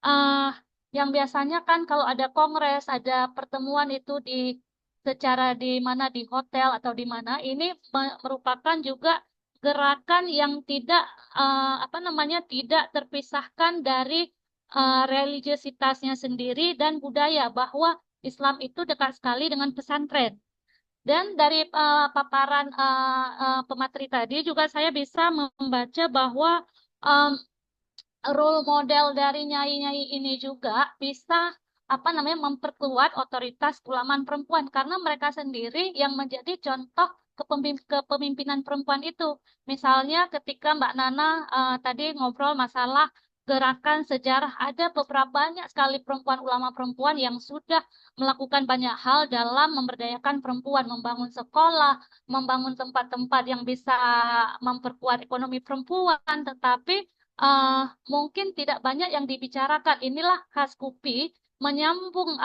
eh yang biasanya kan kalau ada kongres, ada pertemuan itu secara di mana di hotel atau di mana, ini merupakan juga gerakan yang tidak tidak terpisahkan dari religiositasnya sendiri dan budaya, bahwa Islam itu dekat sekali dengan pesantren. Dan dari paparan pemateri tadi juga saya bisa membaca bahwa em, role model dari nyai-nyai ini juga bisa memperkuat otoritas keulamaan perempuan karena mereka sendiri yang menjadi contoh kepemimpinan perempuan itu. Misalnya ketika Mbak Nana tadi ngobrol masalah gerakan sejarah, ada beberapa banyak sekali perempuan ulama perempuan yang sudah melakukan banyak hal dalam memberdayakan perempuan, membangun sekolah, membangun tempat-tempat yang bisa memperkuat ekonomi perempuan, tetapi mungkin tidak banyak yang dibicarakan. Inilah khas KUPI, menyambung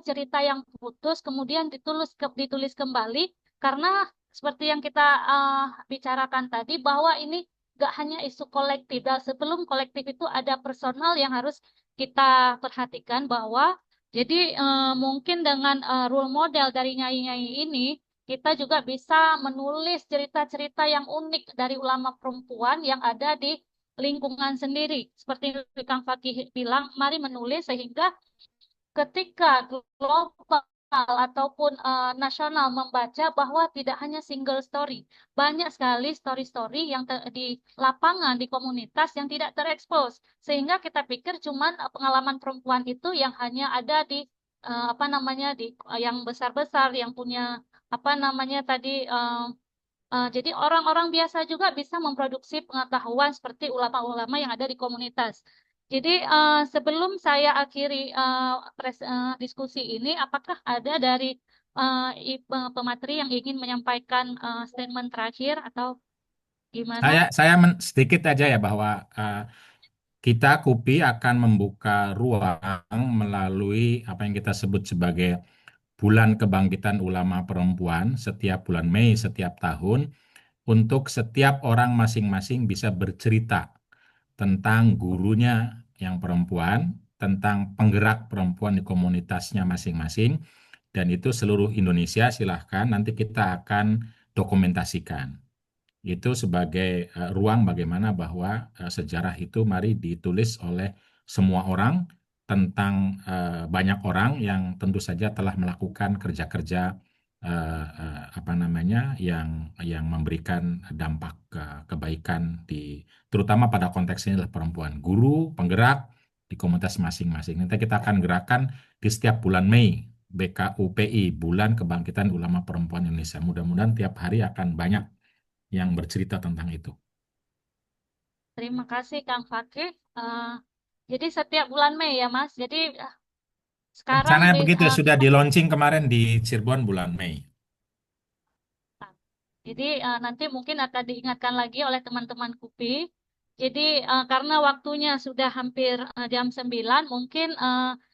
cerita yang putus kemudian ditulis kembali, karena seperti yang kita bicarakan tadi bahwa ini gak hanya isu kolektif. Dan sebelum kolektif itu ada personal yang harus kita perhatikan, bahwa jadi mungkin dengan role model dari nyai-nyai ini kita juga bisa menulis cerita-cerita yang unik dari ulama perempuan yang ada di lingkungan sendiri. Seperti Kang Fakih bilang, mari menulis sehingga ketika global ataupun nasional membaca bahwa tidak hanya single story, banyak sekali story-story yang di lapangan, di komunitas yang tidak terekspos, sehingga kita pikir cuman pengalaman perempuan itu yang hanya ada di apa namanya di yang besar-besar, yang punya apa namanya tadi jadi orang-orang biasa juga bisa memproduksi pengetahuan seperti ulama-ulama yang ada di komunitas. Jadi sebelum saya akhiri diskusi ini, apakah ada dari pemateri yang ingin menyampaikan statement terakhir atau gimana? Saya sedikit aja ya bahwa kita KUPI akan membuka ruang melalui apa yang kita sebut sebagai Bulan Kebangkitan Ulama Perempuan setiap bulan Mei setiap tahun untuk setiap orang masing-masing bisa bercerita tentang gurunya yang perempuan, tentang penggerak perempuan di komunitasnya masing-masing, dan itu seluruh Indonesia silahkan nanti kita akan dokumentasikan. Itu sebagai ruang bagaimana bahwa sejarah itu mari ditulis oleh semua orang tentang banyak orang yang tentu saja telah melakukan kerja-kerja apa namanya yang memberikan dampak kebaikan di terutama pada konteks ini adalah perempuan guru penggerak di komunitas masing-masing. Nanti kita akan gerakan di setiap bulan Mei BKUPI Bulan Kebangkitan Ulama Perempuan Indonesia. Mudah-mudahan tiap hari akan banyak yang bercerita tentang itu. Terima kasih Kang Fakih. Jadi setiap bulan Mei ya Mas. Jadi sekarang Rencananya begitu sudah di launching kemarin di Cirebon bulan Mei. Jadi nanti mungkin akan diingatkan lagi oleh teman-teman KUPI. Jadi karena waktunya sudah hampir jam 9, mungkin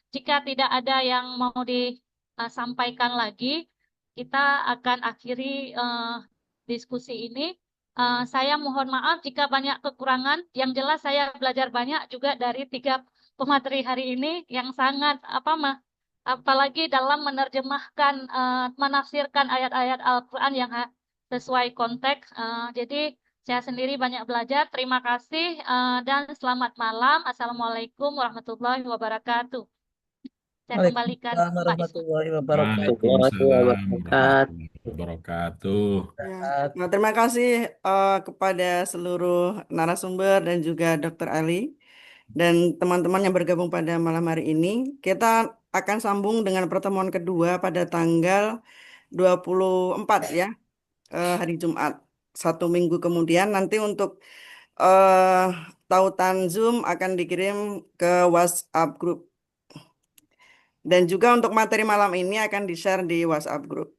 jika tidak ada yang mau disampaikan lagi, kita akan akhiri diskusi ini. Saya mohon maaf jika banyak kekurangan. Yang jelas saya belajar banyak juga dari 3 pemateri hari ini yang sangat apalagi dalam menerjemahkan, menafsirkan ayat-ayat Al-Quran yang sesuai konteks. Jadi saya sendiri banyak belajar. Terima kasih dan selamat malam. Assalamualaikum warahmatullahi wabarakatuh. Saya kembalikan Waalaikumsalam Mbak Isma. warahmatullahi wabarakatuh. Waalaikumsalam warahmatullahi wabarakatuh. Nah, terima kasih kepada seluruh narasumber dan juga Dr. Ali dan teman-teman yang bergabung pada malam hari ini. Kita akan sambung dengan pertemuan kedua pada tanggal 24 ya, hari Jumat. 1 minggu kemudian nanti untuk tautan Zoom akan dikirim ke WhatsApp group. Dan juga untuk materi malam ini akan di-share di WhatsApp group.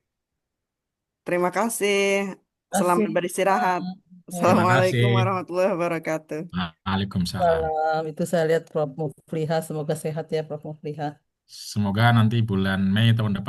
Terima kasih. Selamat beristirahat. Terima kasih. Assalamualaikum warahmatullahi wabarakatuh. Waalaikumsalam. Salam. Itu saya lihat Prof. Mufliha. Semoga sehat ya Prof. Mufliha. Semoga nanti bulan Mei tahun depan